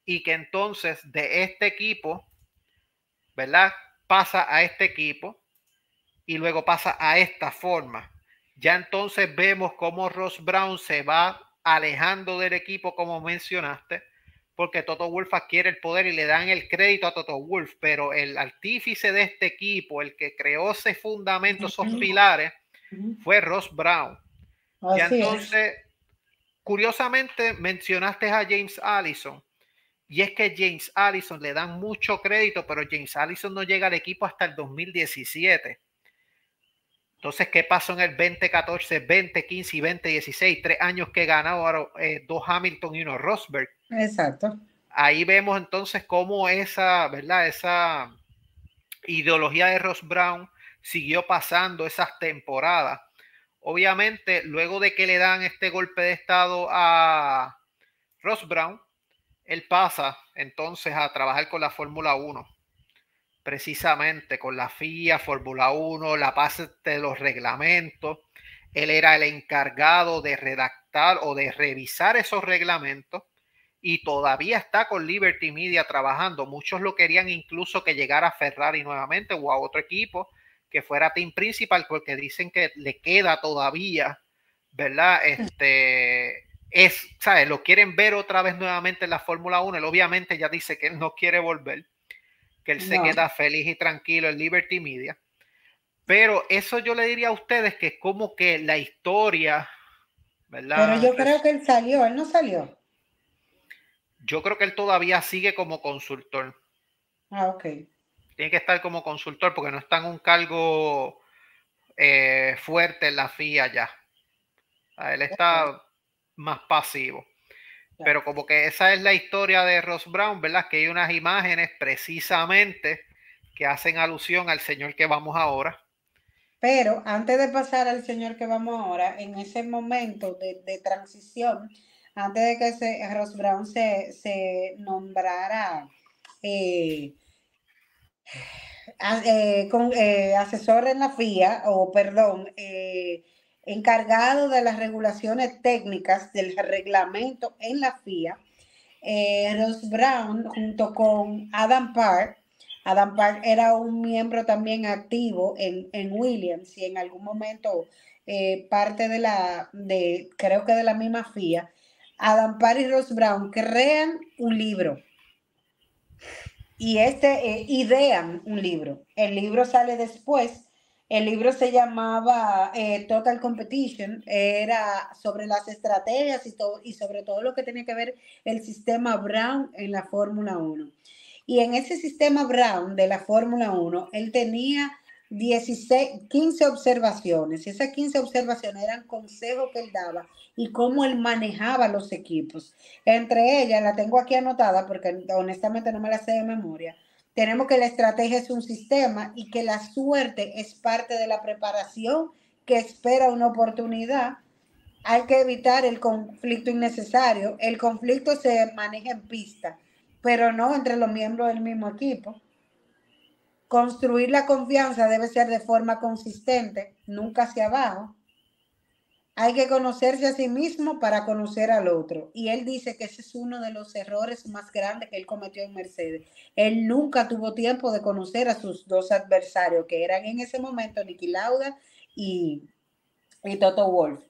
y que entonces de este equipo, ¿verdad? Pasa a este equipo y luego pasa a esta forma. Ya entonces vemos cómo Ross Brown se va alejando del equipo, como mencionaste, porque Toto Wolff adquiere el poder y le dan el crédito a Toto Wolff, pero el artífice de este equipo, el que creó ese fundamento, esos pilares, fue Ross Brown. Ya Así es. entonces, curiosamente, mencionaste a James Allison. Y es que James Allison le dan mucho crédito, pero James Allison no llega al equipo hasta el 2017. Entonces, ¿qué pasó en el 2014, 2015 y 2016? 3 años que ganaron 2 Hamilton y 1 Rosberg. Exacto. Ahí vemos entonces cómo esa, ¿verdad? Esa ideología de Ross Brown siguió pasando esas temporadas. Obviamente, luego de que le dan este golpe de estado a Ross Brown, él pasa entonces a trabajar con la Fórmula 1, precisamente con la FIA, Fórmula 1, la base de los reglamentos. Él era el encargado de redactar o de revisar esos reglamentos y todavía está con Liberty Media trabajando. Muchos lo querían incluso que llegara a Ferrari nuevamente o a otro equipo que fuera team principal, porque dicen que le queda todavía, ¿verdad? ¿Sabes? Lo quieren ver otra vez nuevamente en la Fórmula 1. Él obviamente ya dice que él no quiere volver, que él se No. queda feliz y tranquilo en Liberty Media. Pero eso yo le diría a ustedes que es como que la historia, Pero ¿verdad? yo creo que él salió, él no salió. Yo creo que él todavía sigue como consultor. Ah, ok. Tiene que estar como consultor porque no está en un cargo fuerte en la FIA ya. Él Ok, está más pasivo. ya. Pero como que esa es la historia de Ross Brown, ¿verdad? Que hay unas imágenes precisamente que hacen alusión al señor que vamos ahora. Pero antes de pasar al señor que vamos ahora, en ese momento de transición, antes de que Ross Brown se nombrara eh, asesor en la FIA, o perdón, encargado de las regulaciones técnicas del reglamento en la FIA, Ross Brown junto con Adam Park. Adam Park era un miembro también activo en Williams y en algún momento parte creo que de la misma FIA. Adam Park y Ross Brown crean un libro y idean un libro. El libro sale después. El libro se llamaba Total Competition, era sobre las estrategias y sobre todo lo que tenía que ver el sistema Brown en la Fórmula 1. Y en ese sistema Brown de la Fórmula 1, él tenía 15 observaciones. Y esas 15 observaciones eran consejos que él daba y cómo él manejaba los equipos. Entre ellas, la tengo aquí anotada porque honestamente no me la sé de memoria. Tenemos que la estrategia es un sistema y que la suerte es parte de la preparación que espera una oportunidad. Hay que evitar el conflicto innecesario. El conflicto se maneja en pista, pero no entre los miembros del mismo equipo. Construir la confianza debe ser de forma consistente, nunca hacia abajo. Hay que conocerse a sí mismo para conocer al otro. Y él dice que ese es uno de los errores más grandes que él cometió en Mercedes. Él nunca tuvo tiempo de conocer a sus dos adversarios, que eran en ese momento Niki Lauda y, y Toto Wolff.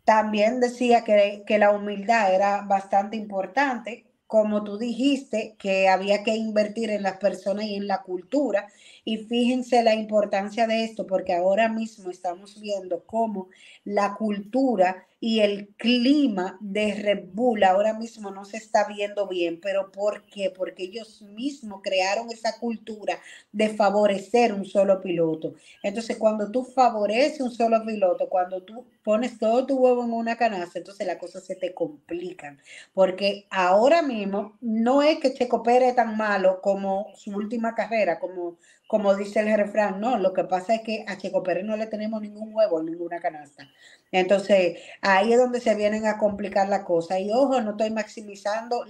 También decía que la humildad era bastante importante, como tú dijiste, que había que invertir en las personas y en la cultura. Y fíjense la importancia de esto, porque ahora mismo estamos viendo cómo la cultura y el clima de Red Bull ahora mismo no se está viendo bien. ¿Pero por qué? Porque ellos mismos crearon esa cultura de favorecer un solo piloto. Entonces, cuando tú favoreces un solo piloto, cuando tú pones todo tu huevo en una canasta, entonces las cosas se te complican. Porque ahora mismo no es que Checo Pérez es tan malo como su última carrera, como dice el refrán, no. Lo que pasa es que a Checo Pérez no le tenemos ningún huevo en ninguna canasta. Entonces, ahí es donde se vienen a complicar la cosa. Y ojo, no estoy maximizando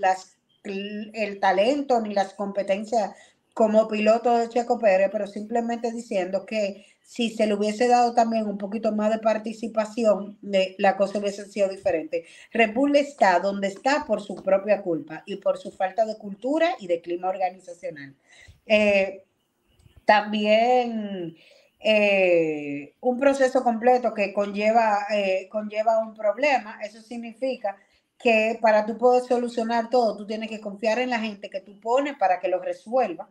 el talento ni las competencias como piloto de Checo Pérez, pero simplemente diciendo que si se le hubiese dado también un poquito más de participación, la cosa hubiese sido diferente. Red Bull está donde está por su propia culpa y por su falta de cultura y de clima organizacional. Eh, También un proceso completo que conlleva un problema. Eso significa que para tú poder solucionar todo, tú tienes que confiar en la gente que tú pones para que lo resuelva.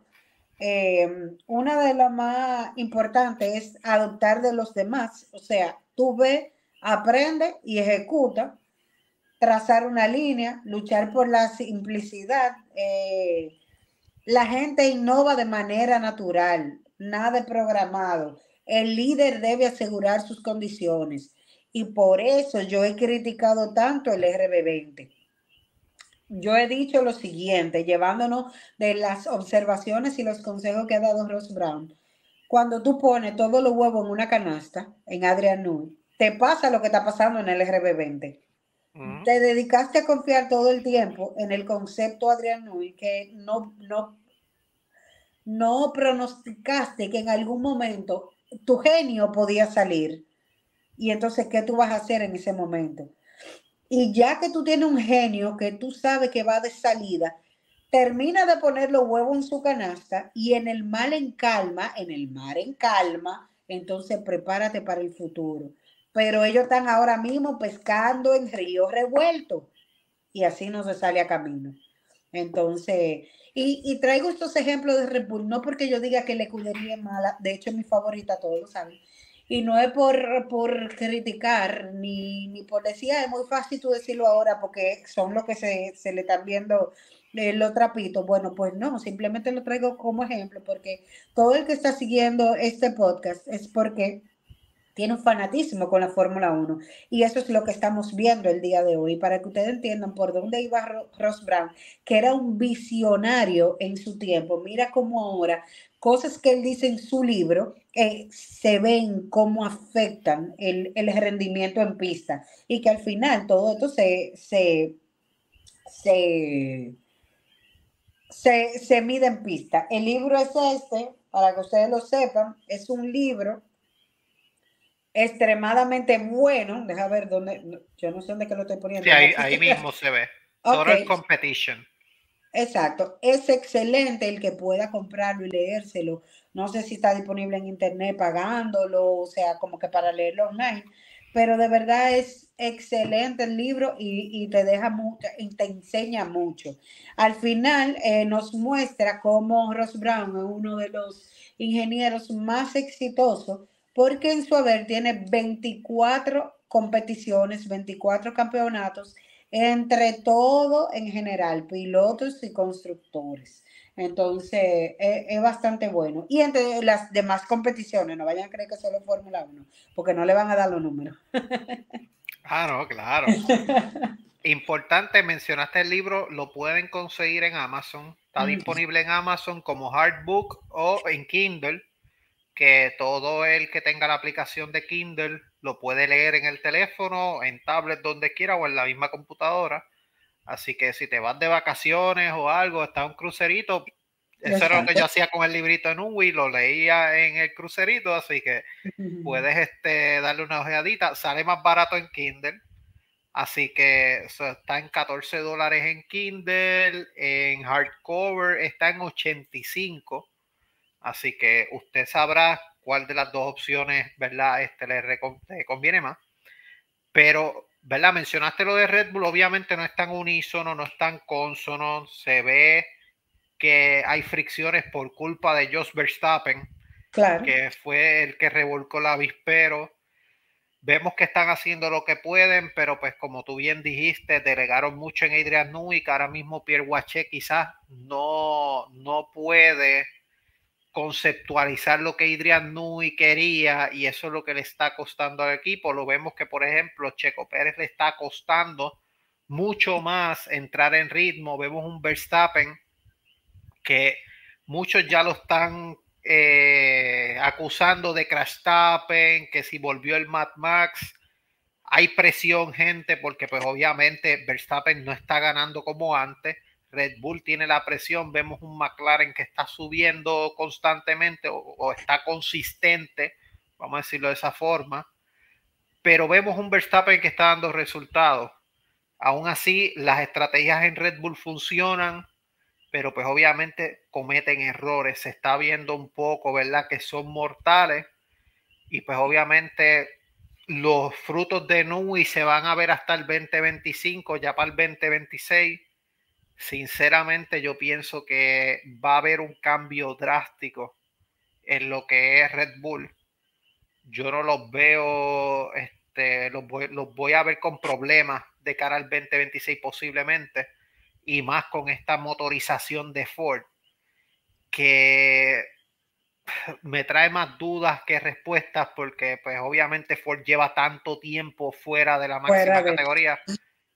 Una de las más importantes es adoptar de los demás, o sea, tú ve, aprende y ejecuta, trazar una línea, luchar por la simplicidad. La gente innova de manera natural, nada de programado. el líder debe asegurar sus condiciones. Y por eso yo he criticado tanto el RB20. Yo he dicho lo siguiente, llevándonos de las observaciones y los consejos que ha dado Ross Brown. Cuando tú pones todos los huevos en una canasta, en Adrian Newey, te pasa lo que está pasando en el RB20. Te dedicaste a confiar todo el tiempo en el concepto Adrian Newey, que no pronosticaste que en algún momento tu genio podía salir. Y entonces, ¿qué tú vas a hacer en ese momento? Y ya que tú tienes un genio que tú sabes que va de salida, termina de poner los huevos en su canasta y en el mar en calma, entonces prepárate para el futuro. Pero ellos están ahora mismo pescando en río revuelto y así no se sale a camino. Entonces, y traigo estos ejemplos de Red Bull, no porque yo diga que la escudería es mala, de hecho es mi favorita, todos lo saben. Y no es por criticar, ni por decir, es muy fácil tú decirlo ahora porque son los que se le están viendo los trapitos. Bueno, pues no, simplemente lo traigo como ejemplo porque todo el que está siguiendo este podcast es porque tiene un fanatismo con la Fórmula 1 y eso es lo que estamos viendo el día de hoy, para que ustedes entiendan por dónde iba Ross Brown, que era un visionario en su tiempo. Mira cómo ahora cosas que él dice en su libro se ven cómo afectan el rendimiento en pista y que al final todo esto se, se mide en pista. El libro es este, para que ustedes lo sepan, es un libro extremadamente bueno. Deja ver dónde, yo no sé dónde que lo estoy Sí, poniendo. ahí mismo se ve. Ok, Total Competition. exacto. Es excelente el que pueda comprarlo y leérselo. No sé si está disponible en internet pagándolo, o sea, como que para leerlo online. Pero de verdad es excelente el libro y te deja mucho, y te enseña mucho. Al final nos muestra cómo Ross Brown es uno de los ingenieros más exitosos porque en su haber tiene 24 competiciones, 24 campeonatos entre todo en general, pilotos y constructores. Entonces, es bastante bueno. Y entre las demás competiciones, no vayan a creer que solo Fórmula 1, porque no le van a dar los números. Ah, no, claro. Importante, mencionaste el libro, lo pueden conseguir en Amazon. Está disponible en Amazon como hardbook o en Kindle, que todo el que tenga la aplicación de Kindle lo puede leer en el teléfono, en tablet, donde quiera o en la misma computadora. Así que si te vas de vacaciones o algo, está un crucerito. Eso era lo que Exacto. yo hacía con el librito en Uwi, lo leía en el crucerito, así que puedes darle una ojeadita. Sale más barato en Kindle. Así que eso está en $14 en Kindle, en hardcover está en 85. Así que usted sabrá cuál de las dos opciones, ¿verdad? Le conviene más. Pero, ¿verdad? Mencionaste lo de Red Bull, obviamente no es tan unísono, no es tan consono. Se ve que hay fricciones por culpa de Jos Verstappen, Claro. que fue el que revolcó la avispero. Vemos que están haciendo lo que pueden, pero pues como tú bien dijiste, delegaron mucho en Adrian Newey, que ahora mismo Pierre Waché quizás no puede conceptualizar lo que Adrian Newey quería y eso es lo que le está costando al equipo. Lo vemos que, por ejemplo, Checo Pérez le está costando mucho más entrar en ritmo. Vemos un Verstappen que muchos ya lo están acusando de crash tapen, que si volvió el Mad Max. Hay presión, gente, porque pues obviamente Verstappen no está ganando como antes. Red Bull tiene la presión. Vemos un McLaren que está subiendo constantemente o está consistente, vamos a decirlo de esa forma. Pero vemos un Verstappen que está dando resultados. Aún así, las estrategias en Red Bull funcionan, pero pues obviamente cometen errores. Se está viendo un poco, ¿verdad? Que son mortales y pues obviamente los frutos de Nui se van a ver hasta el 2025, ya para el 2026. Sinceramente yo pienso que va a haber un cambio drástico en lo que es Red Bull. Yo no los veo, los voy a ver con problemas de cara al 2026 posiblemente, y más con esta motorización de Ford, que me trae más dudas que respuestas porque pues obviamente Ford lleva tanto tiempo fuera de la fuera máxima de... categoría.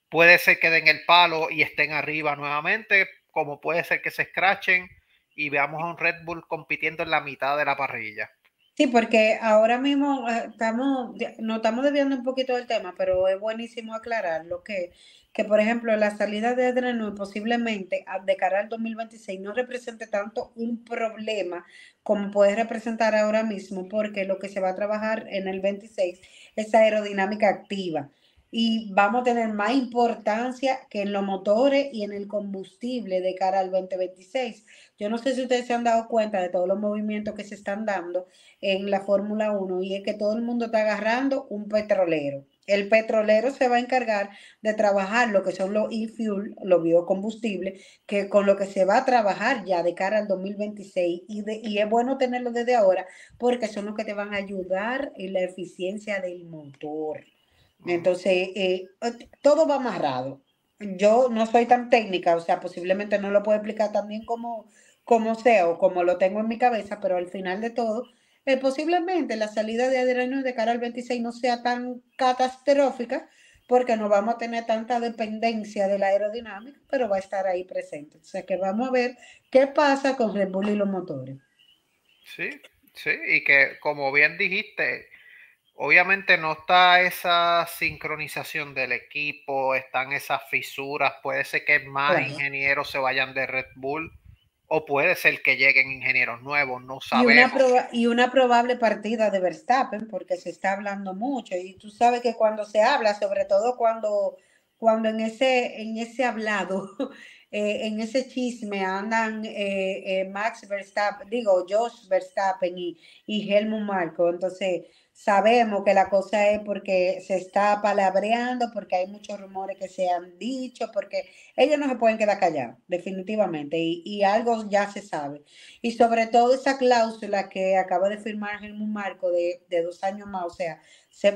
Puede ser que den el palo y estén arriba nuevamente, como puede ser que se escrachen y veamos a un Red Bull compitiendo en la mitad de la parrilla. Sí, porque ahora mismo nos estamos desviando un poquito del tema, pero es buenísimo aclarar que por ejemplo, la salida de Adreno posiblemente de cara al 2026 no represente tanto un problema como puede representar ahora mismo, porque lo que se va a trabajar en el 26 es aerodinámica activa y vamos a tener más importancia que en los motores y en el combustible de cara al 2026. Yo no sé si ustedes se han dado cuenta de todos los movimientos que se están dando en la Fórmula 1 y es que todo el mundo está agarrando un petrolero. El petrolero se va a encargar de trabajar lo que son los e-fuel, los biocombustibles, que con lo que se va a trabajar ya de cara al 2026 y es bueno tenerlo desde ahora porque son los que te van a ayudar en la eficiencia del motor. Entonces, todo va amarrado. Yo no soy tan técnica, o sea, posiblemente no lo puedo explicar tan bien como sea o como lo tengo en mi cabeza, pero al final de todo, posiblemente la salida de Adriano de cara al 26 no sea tan catastrófica porque no vamos a tener tanta dependencia de la aerodinámica, pero va a estar ahí presente. O sea que vamos a ver qué pasa con Red Bull y los motores. Sí, sí, y que como bien dijiste, obviamente no está esa sincronización del equipo, están esas fisuras, puede ser que más Claro. ingenieros se vayan de Red Bull o puede ser que lleguen ingenieros nuevos, no Y sabemos. y una probable partida de Verstappen, porque se está hablando mucho. Y tú sabes que cuando se habla, sobre todo cuando en ese hablado, en ese chisme andan Max Verstappen, digo, Josh Verstappen y Helmut Marko. Entonces, sabemos que la cosa es porque se está palabreando, porque hay muchos rumores que se han dicho, porque ellos no se pueden quedar callados, definitivamente. Y algo ya se sabe. Y sobre todo esa cláusula que acaba de firmar en un marco de 2 años más, o sea,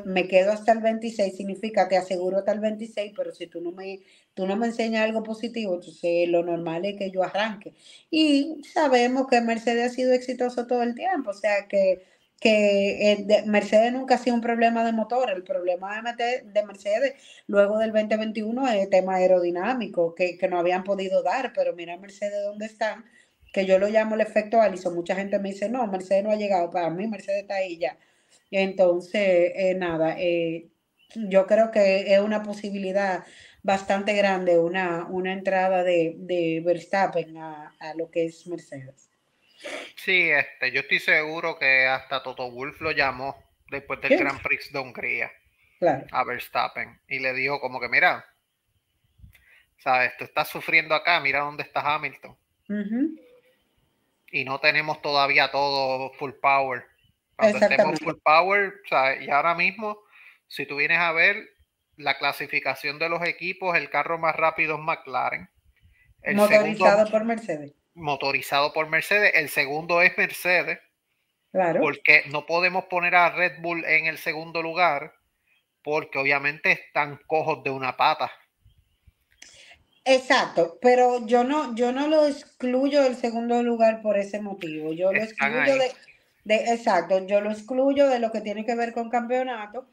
me quedo hasta el 26 significa te aseguro hasta el 26 pero si tú no me enseñas algo positivo, entonces lo normal es que yo arranque. Y sabemos que Mercedes ha sido exitoso todo el tiempo, o sea que Mercedes nunca ha sido un problema de motor, el problema de Mercedes luego del 2021 es el tema aerodinámico que no habían podido dar, pero mira Mercedes dónde están, que yo lo llamo el efecto Allison. Mucha gente me dice, no, Mercedes no ha llegado. Para mí, Mercedes está ahí ya. Entonces, nada, yo creo que es una posibilidad bastante grande una entrada de Verstappen a lo que es Mercedes. Sí, yo estoy seguro que hasta Toto Wolff lo llamó después del Sí, Grand Prix de Hungría claro. a Verstappen y le dijo como que mira, sabes, tú estás sufriendo acá, mira dónde está Hamilton Ujú. y no tenemos todavía todo full power. Cuando estemos Exactamente. full power, ¿sabes? Y ahora mismo, si tú vienes a ver la clasificación de los equipos, el carro más rápido es McLaren, el segundo Motorizado por Mercedes. motorizado por Mercedes, el segundo es Mercedes, Claro. porque no podemos poner a Red Bull en el segundo lugar, porque obviamente están cojos de una pata. Exacto, pero yo no lo excluyo del segundo lugar por ese motivo. Yo lo Están excluyo ahí. exacto, yo lo excluyo de lo que tiene que ver con campeonato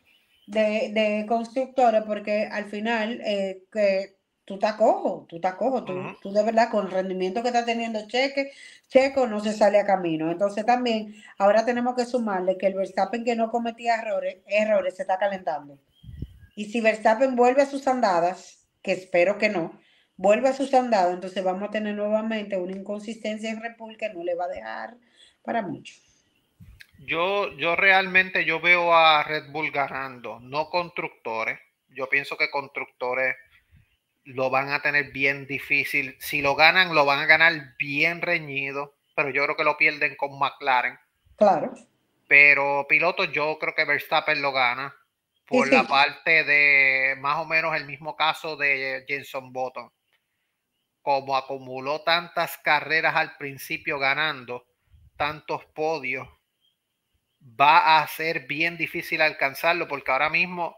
de constructores, porque al final que tú estás cojo, Uh -huh. tú de verdad con el rendimiento que está teniendo Checo no se sale a camino. Entonces también ahora tenemos que sumarle que el Verstappen que no cometía errores se está calentando. Y si Verstappen vuelve a sus andadas, que espero que no, vuelve a sus andadas, entonces vamos a tener nuevamente una inconsistencia en Red Bull que no le va a dejar para mucho. Yo realmente yo veo a Red Bull ganando, no constructores. Yo pienso que constructores lo van a tener bien difícil. Si lo ganan, lo van a ganar bien reñido, pero yo creo que lo pierden con McLaren. Claro. Pero pilotos, yo creo que Verstappen lo gana Sí, por la sí. parte de más o menos el mismo caso de Jenson Button. Como acumuló tantas carreras al principio ganando, tantos podios, va a ser bien difícil alcanzarlo porque ahora mismo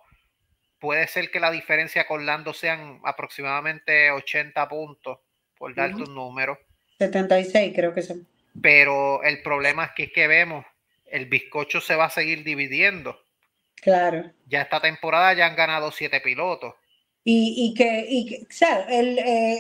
puede ser que la diferencia con Lando sean aproximadamente 80 puntos, por darte Ujú. un número. 76 creo que son. pero el problema es que vemos, el bizcocho se va a seguir dividiendo. Claro. Ya esta temporada ya han ganado 7 pilotos. Claro,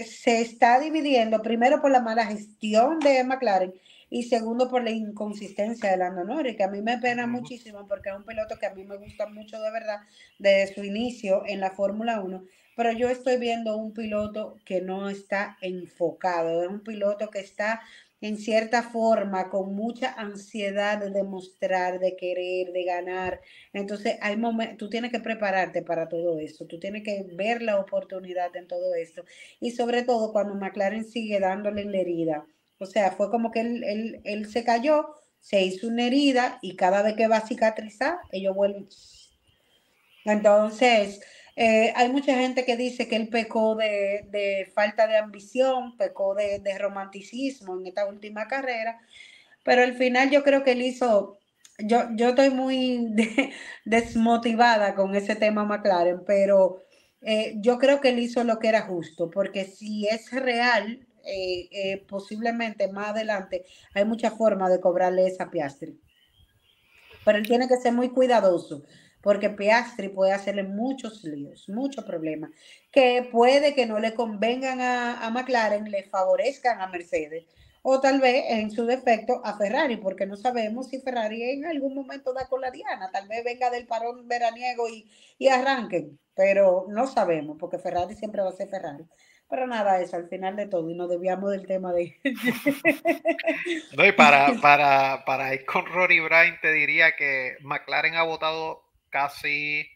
se está dividiendo primero por la mala gestión de McLaren y segundo por la inconsistencia de Lando Norris, que a mí me pena muchísimo porque es un piloto que a mí me gusta mucho de verdad desde su inicio en la Fórmula 1, pero yo estoy viendo un piloto que no está enfocado, es un piloto que está en cierta forma con mucha ansiedad de demostrar, de querer, de ganar. Entonces, hay momentos, tú tienes que prepararte para todo eso, tú tienes que ver la oportunidad en todo esto. Y sobre todo cuando McLaren sigue dándole en la herida. O sea, fue como que él se cayó, se hizo una herida y cada vez que va a cicatrizar, ellos vuelven. Entonces, hay mucha gente que dice que él pecó de falta de ambición, pecó de romanticismo en esta última carrera, pero al final yo creo que él hizo, yo estoy muy desmotivada con ese tema McLaren, pero yo creo que él hizo lo que era justo, porque si es real, posiblemente más adelante hay mucha forma de cobrarle esa Piastri. Pero él tiene que ser muy cuidadoso, porque Piastri puede hacerle muchos líos, muchos problemas, que puede que no le convengan a McLaren, le favorezcan a Mercedes, o tal vez en su defecto a Ferrari, porque no sabemos si Ferrari en algún momento da con la diana, tal vez venga del parón veraniego y arranquen, pero no sabemos, porque Ferrari siempre va a ser Ferrari. Pero nada, eso al final de todo, y nos desviamos del tema de... No, y para ir con Rory Bryan, te diría que McLaren ha votado casi,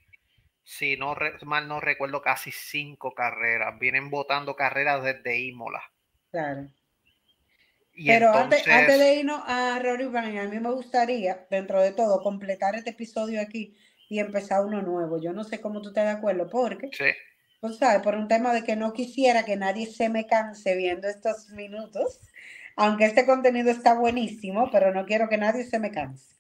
si no mal no recuerdo, casi 5 carreras. Vienen votando carreras desde Imola. Claro. Y Pero antes entonces, de irnos a Rory Bryan, a mí me gustaría, dentro de todo, completar este episodio aquí y empezar uno nuevo. Yo no sé cómo tú estás de acuerdo, porque, sí, pues, ¿sabes? Por un tema de que no quisiera que nadie se me canse viendo estos minutos, aunque este contenido está buenísimo, pero no quiero que nadie se me canse.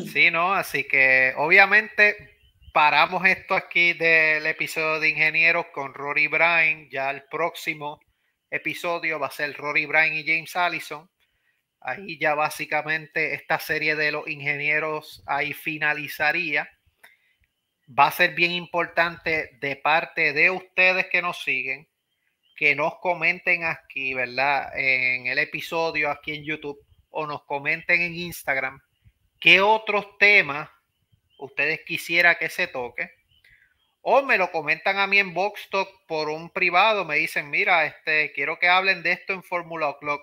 sí, ¿no? Así que obviamente paramos esto aquí del episodio de Ingenieros con Rory Bryan. Ya el próximo episodio va a ser Rory Bryan y James Allison. Ahí ya básicamente esta serie de los ingenieros ahí finalizaría. Va a ser bien importante de parte de ustedes que nos siguen, que nos comenten aquí, ¿verdad? En el episodio aquí en YouTube o nos comenten en Instagram qué otros temas ustedes quisiera que se toque. O me lo comentan a mí en Box Talk por un privado, me dicen, mira, quiero que hablen de esto en Fórmula O'Clock.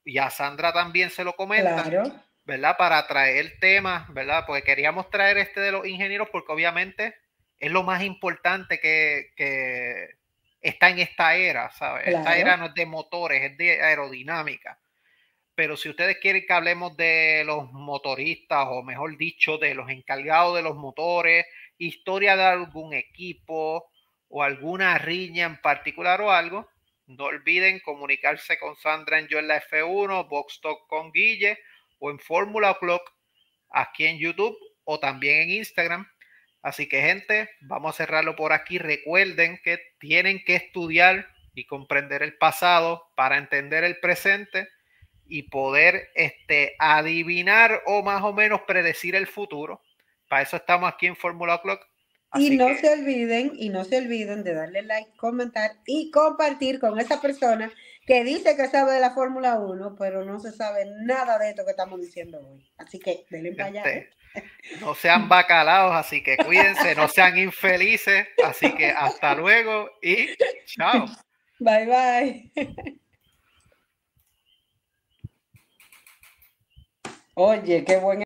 Y a Sandra también se lo comentan, Claro, ¿verdad? Para traer temas, ¿verdad? Porque queríamos traer de los ingenieros porque obviamente es lo más importante que está en esta era, ¿sabes? Esta era claro. no es de motores, es de aerodinámica. Pero si ustedes quieren que hablemos de los motoristas, o mejor dicho, de los encargados de los motores, historia de algún equipo o alguna riña en particular o algo, no olviden comunicarse con Sandra en Yo en la F1, Box Talk con Guille o en Fórmula Clock aquí en YouTube o también en Instagram. Así que gente, vamos a cerrarlo por aquí. Recuerden que tienen que estudiar y comprender el pasado para entender el presente y poder adivinar o más o menos predecir el futuro. Para eso estamos aquí en Fórmula Clock. Así que Y no se olviden de darle like, comentar y compartir con esa persona que dice que sabe de la Fórmula 1, pero no se sabe nada de esto que estamos diciendo hoy. Así que denle para allá, gente, ¿eh? no sean bacalaos, así que cuídense, no sean infelices. Así que hasta luego y chao. Bye bye. Oye, qué buen